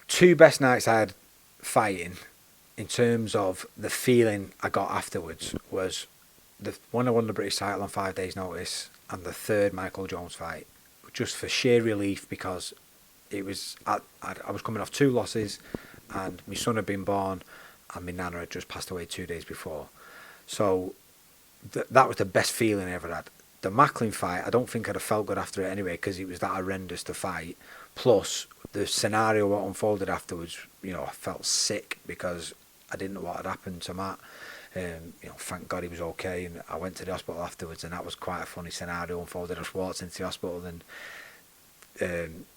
two best nights I had fighting, in terms of the feeling I got afterwards, was the one I won the British title on 5 days' notice, and the third Michael Jones fight, just for sheer relief, because it was I was coming off 2 losses, and my son had been born, and my nana had just passed away 2 days before. So that was the best feeling I ever had. The Macklin fight, I don't think I'd have felt good after it anyway, because it was that horrendous to fight. Plus, the scenario what unfolded afterwards, I felt sick because I didn't know what had happened to Matt. Thank God he was okay, and I went to the hospital afterwards, and that was quite a funny scenario unfolded. I just walked into the hospital, and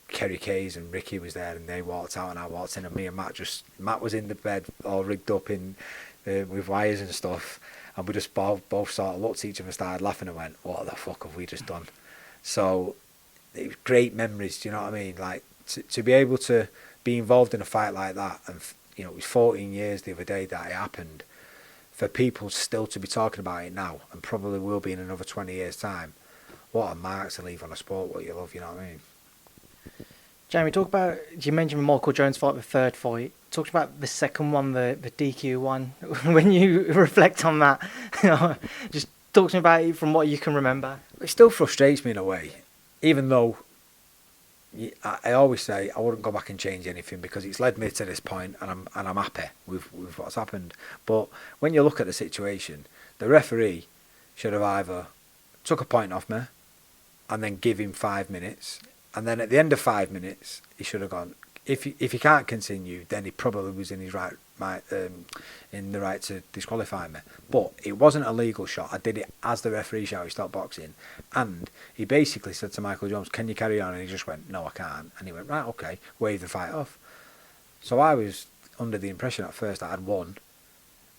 Kerry Kays and Ricky was there, and they walked out, and I walked in, and me and Matt was in the bed all rigged up in with wires and stuff, and we just both sort of looked at each other and started laughing and went, what the fuck have we just done? So it was great memories, do you know what I mean? Like to be able to be involved in a fight like that, and it was 14 years the other day that it happened, for people still to be talking about it now, and probably will be in another 20 years time, what a mark to leave on a sport what you love, you know what I mean? Jamie, you mentioned Michael Jones' fight, the third fight. Talk about the second one, the DQ one. When you reflect on that, just talk to me about it from what you can remember. It still frustrates me in a way, even though I always say I wouldn't go back and change anything, because it's led me to this point, and I'm happy with what's happened. But when you look at the situation, the referee should have either took a point off me and then give him 5 minutes, and then at the end of 5 minutes he should have gone, if he can't continue, then he probably was in his in the right to disqualify me. But it wasn't a legal shot. I did it as the referee shouted stop boxing, and he basically said to Michael Jones, can you carry on? And he just went, no, I can't. And he went, right, okay, wave the fight off. So I was under the impression at first I had won,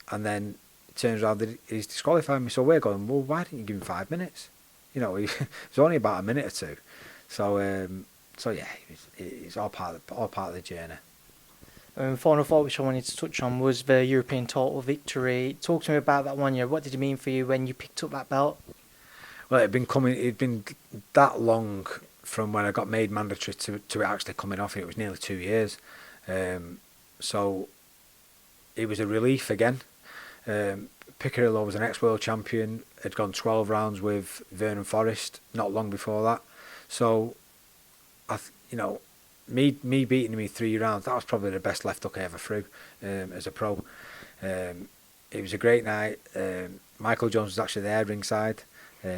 and then it turns out that he's disqualified me. So we're going, well, why didn't you give him 5 minutes? It was only about a minute or two. So yeah, it's all part of the journey. Final thought which I wanted to touch on was the European title victory. Talk to me about that one year. What did it mean for you when you picked up that belt? Well, it'd been that long from when I got made mandatory to it actually coming off. It was nearly 2 years. So it was a relief again. Pickerillo was an ex-world champion, had gone 12 rounds with Vernon Forrest not long before that. So, me beating him in 3 rounds, that was probably the best left hook I ever threw as a pro. It was a great night. Michael Jones was actually there ringside.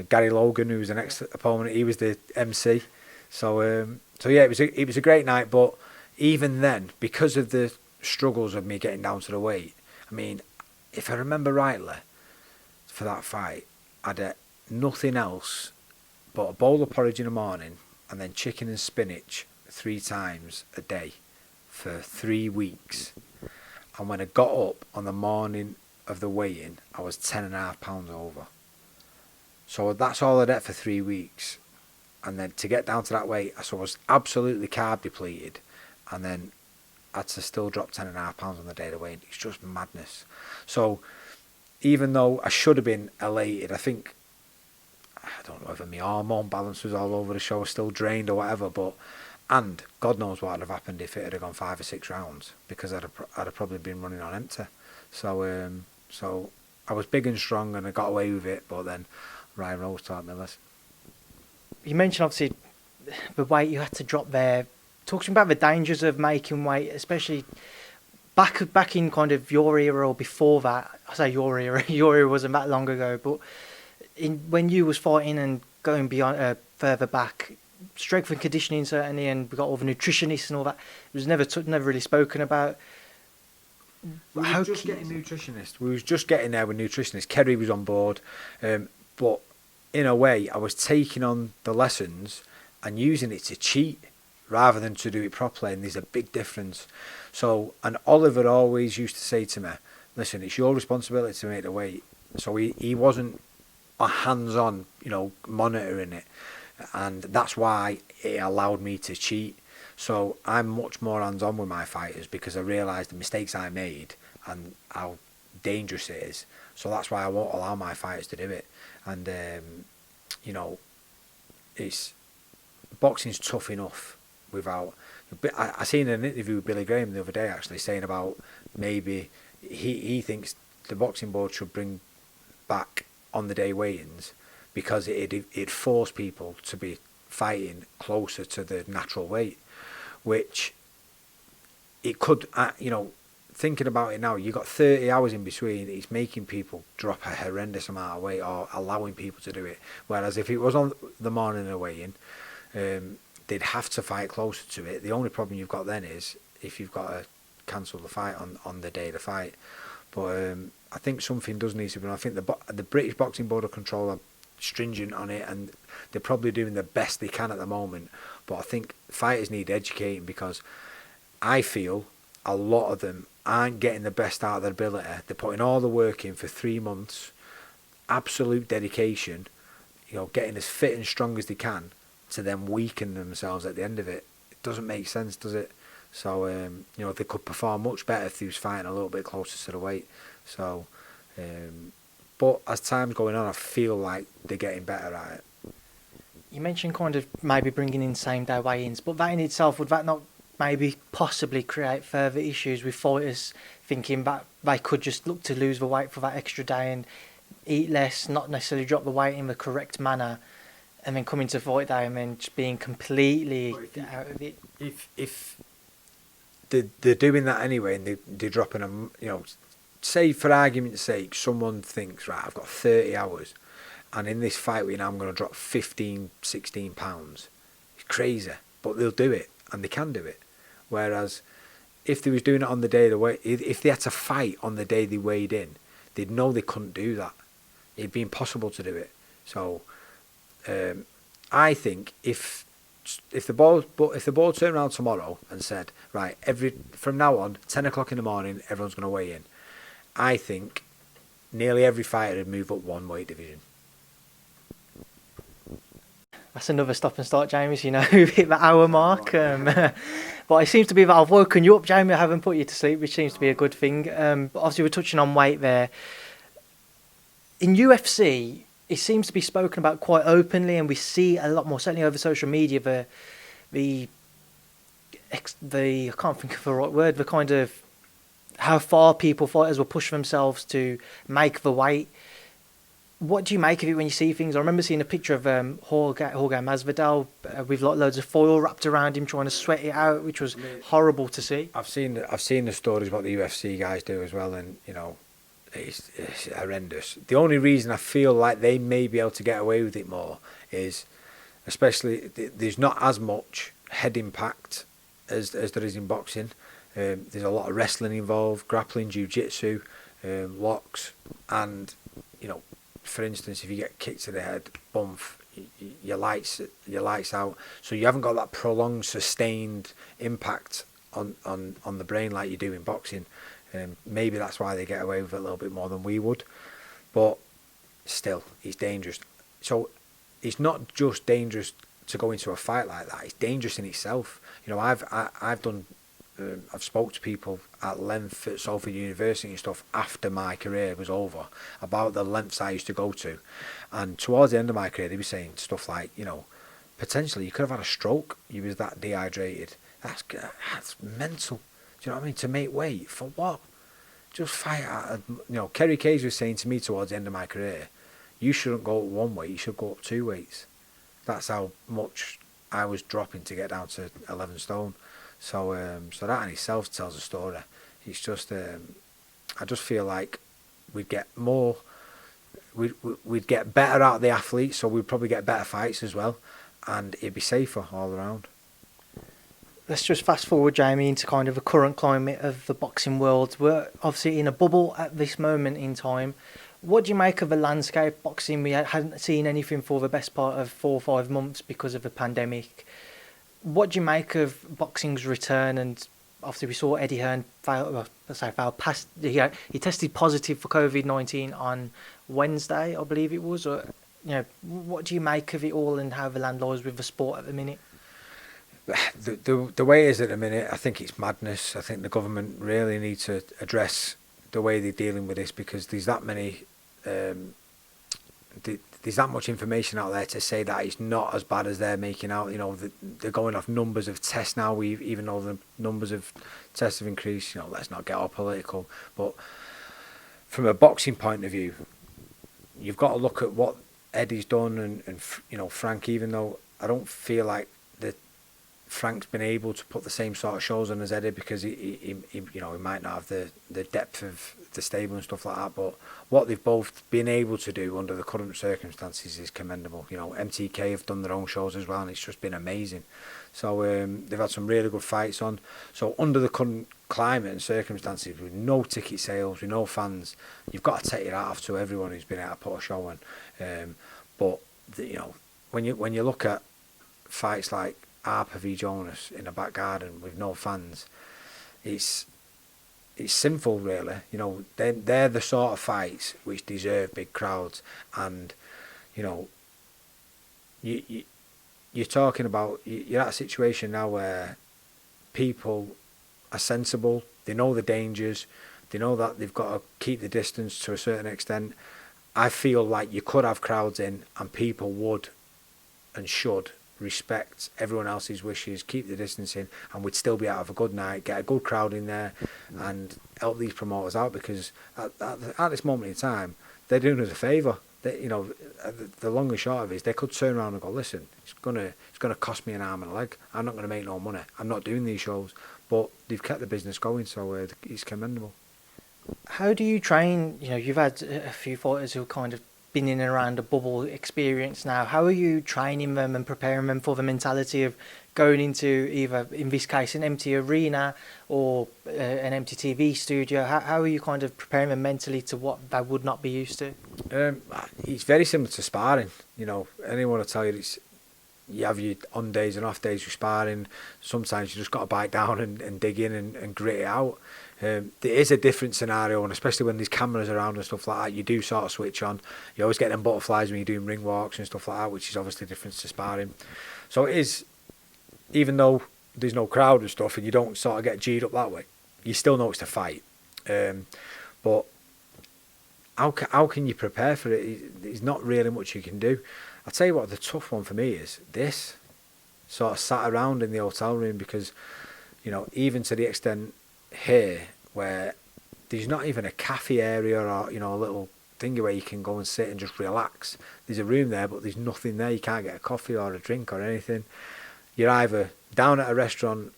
Gary Logan, who was an ex-opponent, he was the MC. So yeah, it was a great night. But even then, because of the struggles of me getting down to the weight, I mean, if I remember rightly, for that fight, I'd had nothing else but a bowl of porridge in the morning, and then chicken and spinach 3 times a day for 3 weeks. And when I got up on the morning of the weigh-in, I was 10.5 pounds over. So that's all I'd ate for 3 weeks. And then to get down to that weight, I was absolutely carb depleted, and then I had to still drop 10.5 pounds on the day of the weigh-in. It's just madness. So even though I should have been elated, I don't know whether my hormone balance was all over the show, still drained or whatever, and God knows what would have happened if it had gone 5 or 6 rounds, because I'd have probably been running on empty. So I was big and strong, and I got away with it, but then Ryan Rose taught me less. You mentioned obviously the weight you had to drop there. Talk to me about the dangers of making weight, especially back in kind of your era or before that. I say your era wasn't that long ago, but when you was fighting and going beyond further back, strength and conditioning certainly, and we got all the nutritionists and all that. It was never really spoken about. We were just getting nutritionists. We was just getting there with nutritionists. Kerry was on board, but in a way, I was taking on the lessons and using it to cheat rather than to do it properly, and there's a big difference. So, and Oliver always used to say to me, listen, it's your responsibility to make the weight. So he wasn't a hands-on, monitoring it, and that's why it allowed me to cheat. So I'm much more hands-on with my fighters, because I realised the mistakes I made and how dangerous it is. So that's why I won't allow my fighters to do it. And it's boxing's tough enough without. I seen an interview with Billy Graham the other day actually saying about maybe he thinks the boxing board should bring back on the day weigh-ins, because it forced people to be fighting closer to the natural weight, which it could, thinking about it now, you got 30 hours in between. It's making people drop a horrendous amount of weight or allowing people to do it. Whereas if it was on the morning of the weigh-in, they'd have to fight closer to it. The only problem you've got then is if you've got to cancel the fight on the day of the fight. But I think something does need to be done. I think the British Boxing Board of Control are stringent on it, and they're probably doing the best they can at the moment. But I think fighters need educating, because I feel a lot of them aren't getting the best out of their ability. They're putting all the work in for 3 months, absolute dedication, getting as fit and strong as they can, to then weaken themselves at the end of it. It doesn't make sense, does it? So, they could perform much better if they was fighting a little bit closer to the weight. So, but as time's going on, I feel like they're getting better at it. You mentioned kind of maybe bringing in same-day weigh-ins, but that in itself, would that not maybe possibly create further issues with fighters thinking that they could just look to lose the weight for that extra day and eat less, not necessarily drop the weight in the correct manner, and then coming to fight day and then just being completely out of it? If they're doing that anyway, and they're dropping them, say for argument's sake, someone thinks, right, I've got 30 hours, and in this fight week now I'm going to drop 15, 16 pounds. It's crazy, but they'll do it, and they can do it. Whereas if they was doing it on the day of the weigh, if they had to fight on the day they weighed in, they'd know they couldn't do that. It'd be impossible to do it. So I think if the board turned around tomorrow and said, right, from now on, 10 o'clock in the morning, everyone's going to weigh in, I think nearly every fighter would move up one weight division. That's another stop and start, Jamie. So, we've hit the hour mark. But it seems to be that I've woken you up, Jamie. I haven't put you to sleep, which seems to be a good thing. But obviously, we're touching on weight there. In UFC, it seems to be spoken about quite openly, and we see a lot more, certainly over social media, the I can't think of the right word, the kind of how far fighters will push themselves to make the weight. What do you make of it when you see things? I remember seeing a picture of Jorge Masvidal with loads of foil wrapped around him, trying to sweat it out, which was horrible to see. I've seen the stories what the UFC guys do as well, and it's horrendous. The only reason I feel like they may be able to get away with it more is, especially, there's not as much head impact as there is in boxing. There's a lot of wrestling involved, grappling, jiu-jitsu, locks, and for instance, if you get kicked to the head, bump, your lights out. So you haven't got that prolonged, sustained impact on the brain like you do in boxing. Maybe that's why they get away with it a little bit more than we would. But still, it's dangerous. So it's not just dangerous to go into a fight like that. It's dangerous in itself. I've spoke to people at length at Salford University and stuff after my career was over about the lengths I used to go to, and towards the end of my career they were saying stuff like, potentially you could have had a stroke, you was that dehydrated. That's mental. Do you know what I mean? To make weight for what? Just fight at Kerry Cage was saying to me towards the end of my career, you shouldn't go up one weight, you should go up 2 weights. That's how much I was dropping to get down to 11 stone. So that in itself tells a story. It's just, I just feel like we'd get better out of the athletes, so we'd probably get better fights as well, and it'd be safer all around. Let's just fast forward, Jamie, into kind of the current climate of the boxing world. We're obviously in a bubble at this moment in time. What do you make of the landscape boxing? We hadn't seen anything for the best part of 4 or 5 months because of the pandemic. What do you make of boxing's return? And obviously we saw Eddie Hearn fail. He tested positive for COVID-19 on Wednesday, I believe it was. Or, what do you make of it all and how the land lies with the sport at the minute? The way it is at the minute, I think it's madness. I think the government really need to address the way they're dealing with this, because there's that many, there's that much information out there to say that it's not as bad as they're making out. They're going off numbers of tests now. Even though the numbers of tests have increased, let's not get all political. But from a boxing point of view, you've got to look at what Eddie's done and Frank. Even though I don't feel like Frank's been able to put the same sort of shows on as Eddie because he you know, he might not have the depth of the stable and stuff like that, but what they've both been able to do under the current circumstances is commendable. You know, MTK have done their own shows as well, and it's just been amazing. So they've had some really good fights on. So under the current climate and circumstances, with no ticket sales, with no fans, you've got to take your hat off to everyone who's been able to put a show on. But you know, when you look at fights like Harper v Jonas in a back garden with no fans, it's sinful, really. You know, they're the sort of fights which deserve big crowds, and you know, you're talking about, you're at a situation now where people are sensible, they know the dangers, they know that they've got to keep the distance to a certain extent. I feel like you could have crowds in and people would and should respect everyone else's wishes, keep the distance in, and we'd still be out of a good night, get a good crowd in there and help these promoters out, because at this moment in time, they're doing us a favour. You know, the long and short of it is they could turn around and go, listen, it's gonna cost me an arm and a leg. I'm not going to make no money. I'm not doing these shows. But they've kept the business going, so it's commendable. How do you train? You know, you've had a few fighters who kind of been in and around a bubble experience now. How are you training them and preparing them for the mentality of going into either, in this case, an empty arena or an empty TV studio? How are you kind of preparing them mentally to what they would not be used to? It's very similar to sparring. You know, anyone will tell you you have your on days and off days with sparring. Sometimes you just got to bite down and dig in and grit it out. There is a different scenario, and especially when there's cameras around and stuff like that, you do sort of switch on. You always get them butterflies when you're doing ring walks and stuff like that, which is obviously different to sparring. So it is, even though there's no crowd and stuff and you don't sort of get G'd up that way, you still know it's a fight. But how can you prepare for it? There's not really much you can do. I'll tell you what, the tough one for me is this. Sort of sat around in the hotel room, because, you know, even to the extent here where there's not even a cafe area or, you know, a little thingy where you can go and sit and just relax. There's a room there, but there's nothing there. You can't get a coffee or a drink or anything. You're either down at a restaurant,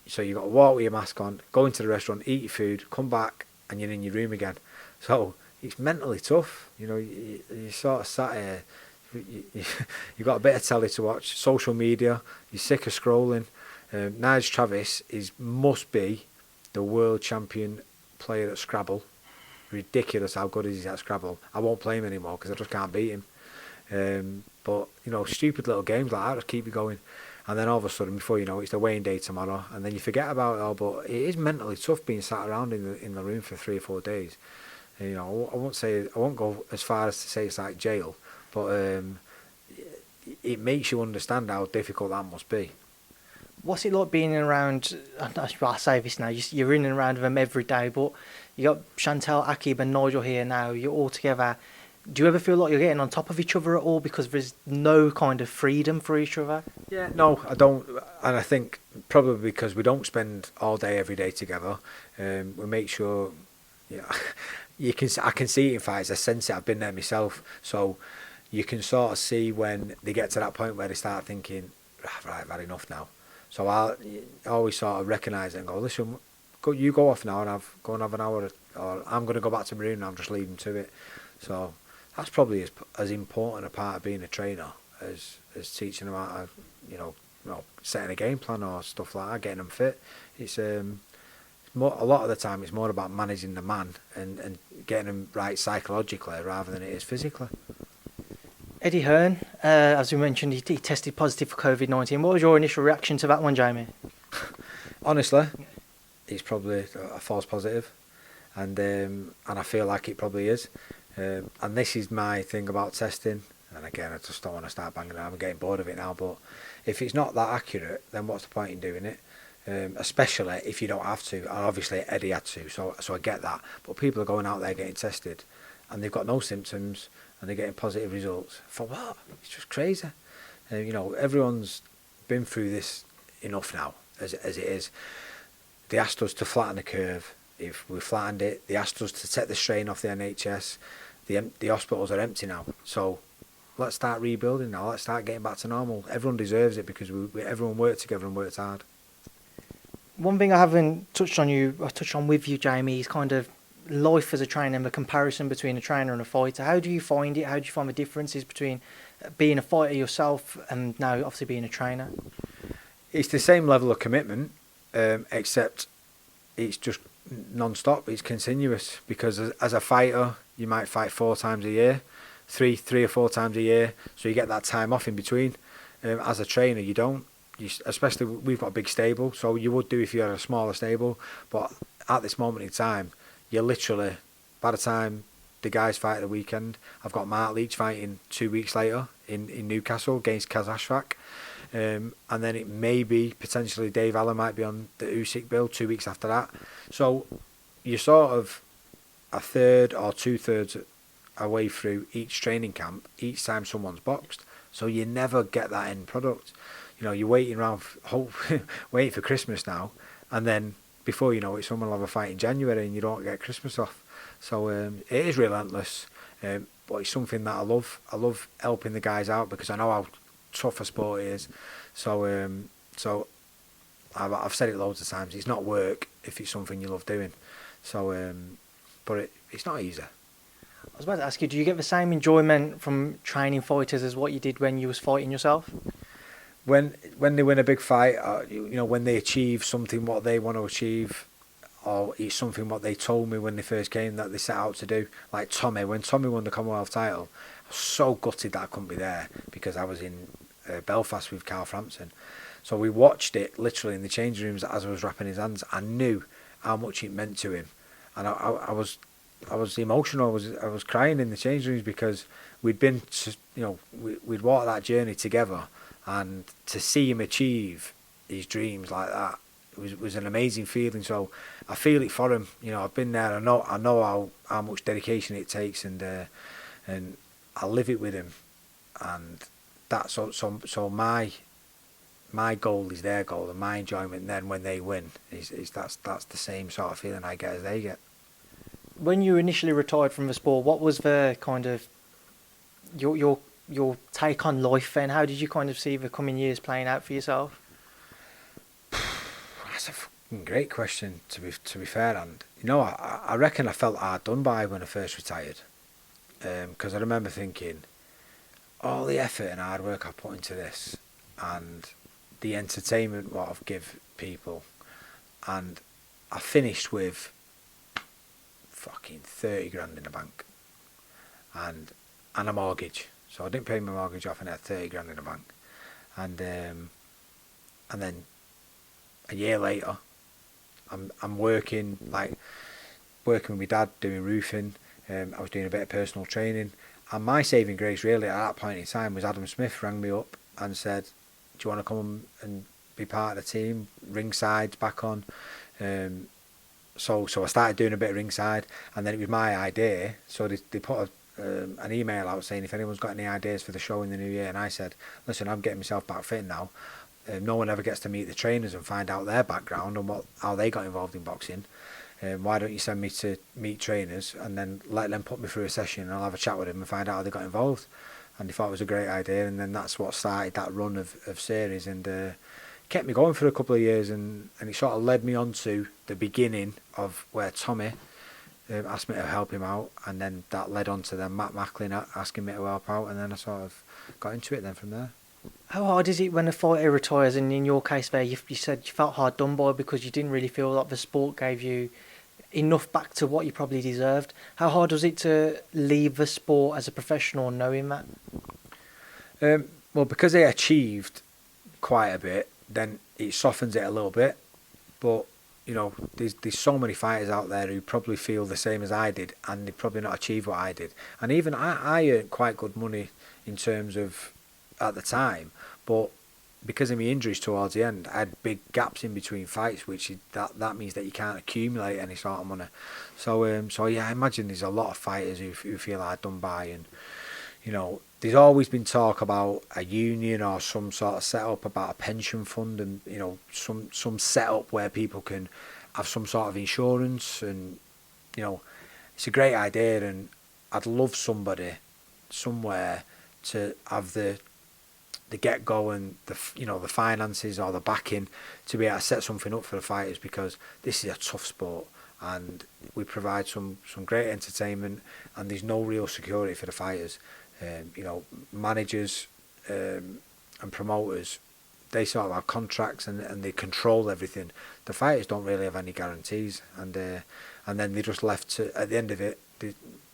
so you've got to walk with your mask on, go into the restaurant, eat your food, come back, and you're in your room again. So it's mentally tough. You know, you sort of sat here, you've got a bit of telly to watch, social media, you're sick of scrolling. Nigel Travis must be the world champion player at Scrabble. Ridiculous how good he is at Scrabble. I won't play him anymore because I just can't beat him. But, you know, stupid little games like that just keep you going. And then all of a sudden, before you know it, it's the weighing day tomorrow, and then you forget about it all. But it is mentally tough being sat around in the room for 3 or 4 days. You know, I won't go as far as to say it's like jail, but it makes you understand how difficult that must be. What's it like being around, I say this now, you're in and around them every day, but you got Chantel, Akib and Nigel here now, you're all together. Do you ever feel like you're getting on top of each other at all because there's no kind of freedom for each other? Yeah, no, I don't. And I think probably because we don't spend all day every day together, we make sure, I can see it in fights, I sense it, I've been there myself. So you can sort of see when they get to that point where they start thinking, right, I've had enough now. So I always sort of recognise it and go, listen, you go off now and go and have an hour, or I'm going to go back to my room and I'm just leaving to it. So that's probably as important a part of being a trainer as teaching them how to, setting a game plan or stuff like that, getting them fit. It's a lot of the time it's more about managing the man and getting them right psychologically rather than it is physically. Eddie Hearn, as we mentioned, he tested positive for COVID-19. What was your initial reaction to that one, Jamie? Honestly, it's probably a false positive, and I feel like it probably is. And this is my thing about testing. And again, I just don't want to start banging it. I'm getting bored of it now. But if it's not that accurate, then what's the point in doing it? Especially if you don't have to. And obviously, Eddie had to, so I get that. But people are going out there getting tested, and they've got no symptoms, and they're getting positive results. For what? It's just crazy. Everyone's been through this enough now, as it is. They asked us to flatten the curve. If we flattened it, they asked us to take the strain off the NHS. The hospitals are empty now. So let's start rebuilding now. Let's start getting back to normal. Everyone deserves it because everyone worked together and worked hard. One thing I haven't touched on with you, Jamie, is kind of life as a trainer and the comparison between a trainer and a fighter. How do you find it? How do you find the differences between being a fighter yourself and now obviously being a trainer? It's the same level of commitment, except it's just non-stop. It's continuous because as a fighter, you might fight 4 times a year, three or 4 times a year, so you get that time off in between. As a trainer, you don't. Especially we've got a big stable, so you would do if you had a smaller stable. But at this moment in time, you're literally, by the time the guys fight at the weekend, I've got Mark Leach fighting 2 weeks later in Newcastle against Kazashvak. And then it may be potentially Dave Allen might be on the Usyk bill 2 weeks after that. So you're sort of a third or 2/3 away through each training camp each time someone's boxed. So you never get that end product. You know, you're waiting around, waiting for Christmas now, and then before you know it, someone will have a fight in January and you don't get Christmas off. So it is relentless, but it's something that I love. I love helping the guys out because I know how tough a sport it is. So I've said it loads of times. It's not work if it's something you love doing. So, but it's not easy. I was about to ask you, do you get the same enjoyment from training fighters as what you did when you was fighting yourself? When they win a big fight, when they achieve something what they want to achieve, or it's something what they told me when they first came that they set out to do. Like Tommy, when Tommy won the Commonwealth title, I was so gutted that I couldn't be there because I was in Belfast with Carl Frampton. So we watched it literally in the changing rooms as I was wrapping his hands. I knew how much it meant to him, and I was emotional. I was crying in the changing rooms because we'd been, we'd walked that journey together. And to see him achieve his dreams like that was an amazing feeling. So I feel it for him. You know, I've been there. I know how much dedication it takes, and I live it with him. And that's so my goal is their goal, and my enjoyment then when they win is that's the same sort of feeling I get as they get. When you initially retired from the sport, what was the kind of your take on life then? How did you kind of see the coming years playing out for yourself? That's a fucking great question, to be fair, and I reckon I felt hard done by when I first retired, because I remember thinking all the effort and hard work I put into this and the entertainment what I've give people, and I finished with fucking 30 grand in the bank and a mortgage. So I didn't pay my mortgage off and I had 30 grand in the bank. And then a year later, I'm working with my dad doing roofing. I was doing a bit of personal training. And my saving grace really at that point in time was Adam Smith rang me up and said, do you want to come and be part of the team? Ringside's back on. So I started doing a bit of ringside, and then it was my idea. So they put an email out saying if anyone's got any ideas for the show in the new year, and I said, listen, I'm getting myself back fit now. No one ever gets to meet the trainers and find out their background and how they got involved in boxing. Why don't you send me to meet trainers and then let them put me through a session and I'll have a chat with them and find out how they got involved. And they thought it was a great idea, and then that's what started that run of series, and kept me going for a couple of years, and it sort of led me on to the beginning of where Tommy asked me to help him out, and then that led on to then Macklin asking me to help out, and then I sort of got into it then from there. How hard is it when a fighter retires, and in your case there, you said you felt hard done by because you didn't really feel like the sport gave you enough back to what you probably deserved? How hard was it to leave the sport as a professional knowing that? Well, because they achieved quite a bit, then it softens it a little bit, but there's so many fighters out there who probably feel the same as I did, and they probably not achieve what I did. And even I earned quite good money in terms of at the time, but because of my injuries towards the end, I had big gaps in between fights, which that means that you can't accumulate any sort of money. So yeah, I imagine there's a lot of fighters who feel hard done by, and there's always been talk about a union or some sort of setup about a pension fund, and some setup where people can have some sort of insurance, and it's a great idea, and I'd love somebody somewhere to have the get go and the finances or the backing to be able to set something up for the fighters, because this is a tough sport and we provide some great entertainment, and there's no real security for the fighters. Managers and promoters, they sort of have contracts and they control everything. The fighters don't really have any guarantees, and then they're just left to, at the end of it,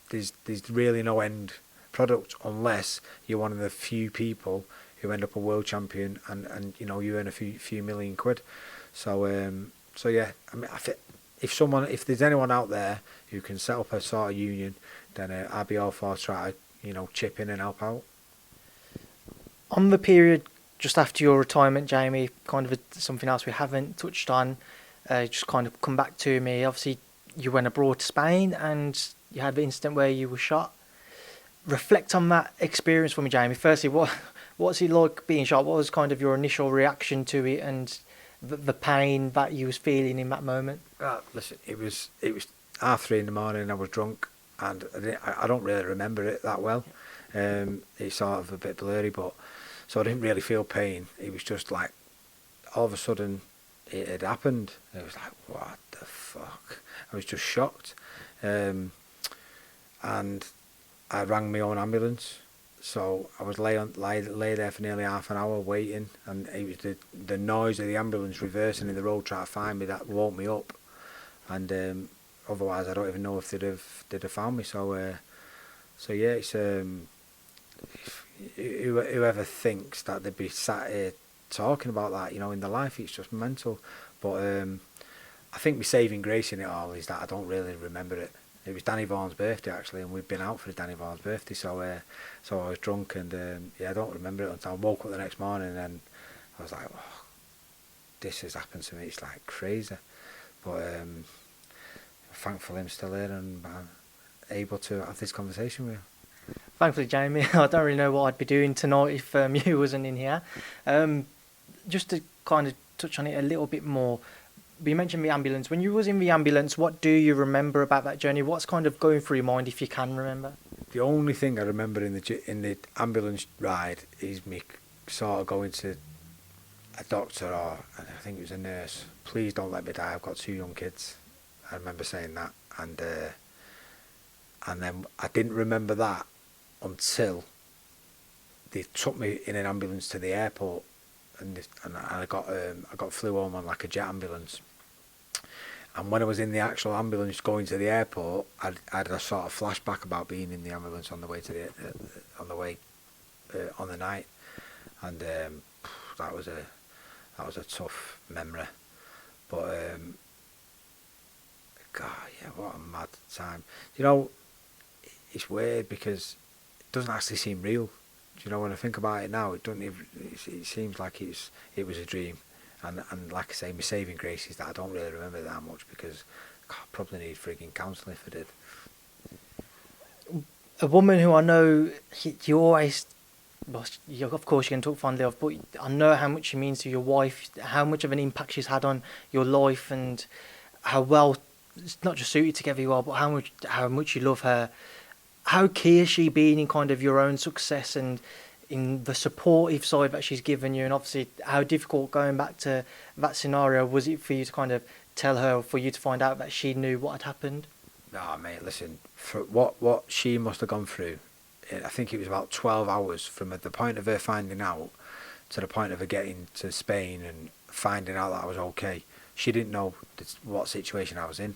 there's really no end product unless you're one of the few people who end up a world champion and you earn a few million quid. So yeah, I mean, if there's anyone out there who can set up a sort of union, then I'd be all for trying to chip in and help out. On the period just after your retirement, Jamie, kind of something else we haven't touched on, just kind of come back to me. Obviously, you went abroad to Spain and you had the incident where you were shot. Reflect on that experience for me, Jamie. Firstly, what's it like being shot? What was kind of your initial reaction to it, and the pain that you was feeling in that moment? Listen, it was 3:30 in the morning. I was drunk, and I don't really remember it that well. It's sort of a bit blurry, but so I didn't really feel pain. It was just like all of a sudden it had happened. It was like, what the fuck? I was just shocked, and I rang my own ambulance. So I was lay there for nearly half an hour waiting, and it was the noise of the ambulance reversing in the road trying to find me that woke me up, and otherwise I don't even know if they'd have found me. So yeah, it's whoever thinks that they'd be sat here talking about that, in their life, it's just mental. But I think my saving grace in it all is that I don't really remember it. It was Danny Vaughan's birthday actually, and we'd been out for Danny Vaughan's birthday, so I was drunk, and I don't remember it until I woke up the next morning, and I was like, oh, this has happened to me. It's like crazy, but thankfully I'm still here and I'm able to have this conversation with you. Thankfully, Jamie, I don't really know what I'd be doing tonight if you wasn't in here. Just to kind of touch on it a little bit more. You mentioned the ambulance. When you was in the ambulance, what do you remember about that journey? What's kind of going through your mind, if you can remember? The only thing I remember in the ambulance ride is me sort of going to a doctor, or I think it was a nurse. Please don't let me die. I've got 2 young kids. I remember saying that, and then I didn't remember that until they took me in an ambulance to the airport, and I got flew home on like a jet ambulance. And when I was in the actual ambulance going to the airport, I had a sort of flashback about being in the ambulance on the way to on the night, and that was a tough memory. But God, yeah, what a mad time. It's weird because it doesn't actually seem real. When I think about it now, it doesn't even, it seems like it was a dream. And like I say, my saving grace is that I don't really remember that much, because I probably need frigging counselling if I did. A woman who I know you always, well, of course you can talk fondly of, but I know how much she means to your wife, how much of an impact she's had on your life, and how well, it's not just suited together you are, but how much you love her. How key has she been in kind of your own success and in the supportive side that she's given you? And obviously, how difficult, going back to that scenario, was it for you to kind of tell her, or for you to find out that she knew what had happened? No, mate, listen, for what she must have gone through, I think it was about 12 hours from the point of her finding out to the point of her getting to Spain and finding out that I was okay. She didn't know what situation I was in.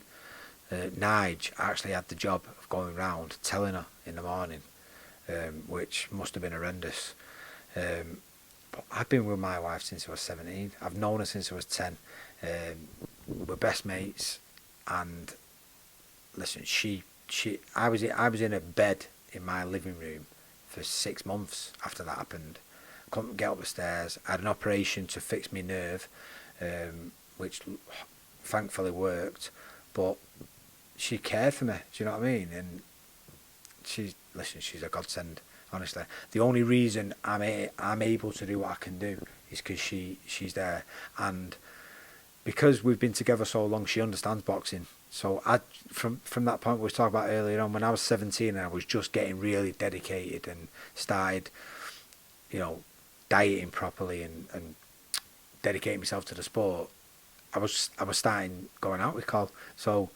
Nigel actually had the job of going round telling her in the morning, which must have been horrendous. But I've been with my wife since I was 17. I've known her since I was 10. We're best mates, and listen, I was in a bed in my living room for 6 months after that happened. Couldn't get up the stairs. I had an operation to fix my nerve, which thankfully worked, but she cared for me, do you know what I mean? And she's a godsend, honestly. The only reason I'm able to do what I can do is because she's there. And because we've been together so long, she understands boxing. So from that point we were talking about earlier on, when I was 17 and I was just getting really dedicated and started, dieting properly and dedicating myself to the sport, I was starting going out with Col. So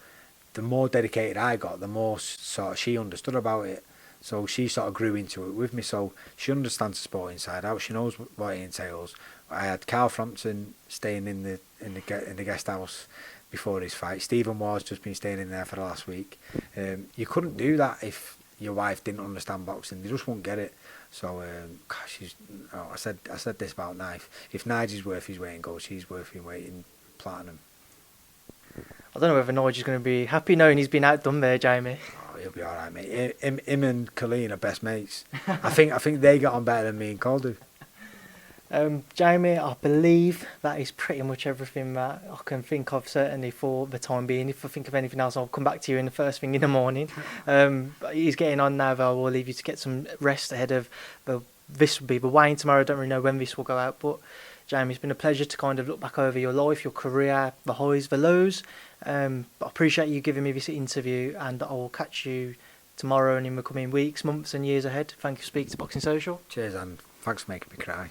the more dedicated I got, the more sort of she understood about it. So she sort of grew into it with me. So she understands the sport inside out. She knows what it entails. I had Carl Frampton staying in the guest house before his fight. Stephen Waugh's just been staying in there for the last week. You couldn't do that if your wife didn't understand boxing. They just won't get it. So, I said this about Knife. If Nigel's worth his weight in gold, she's worth his weight in platinum. I don't know whether Nigel's going to be happy knowing he's been outdone there, Jamie. Oh, he'll be all right, mate. Him and Colleen are best mates. I think they got on better than me and Cole do. Jamie, I believe that is pretty much everything that I can think of, certainly for the time being. If I think of anything else, I'll come back to you in the first thing in the morning. He's getting on now, though. We'll leave you to get some rest ahead of this will be the weigh-in tomorrow. I don't really know when this will go out, but Jamie, it's been a pleasure to kind of look back over your life, your career, the highs, the lows. I appreciate you giving me this interview, and I will catch you tomorrow and in the coming weeks, months and years ahead. Thank you for speaking to Boxing Social. Cheers, and thanks for making me cry.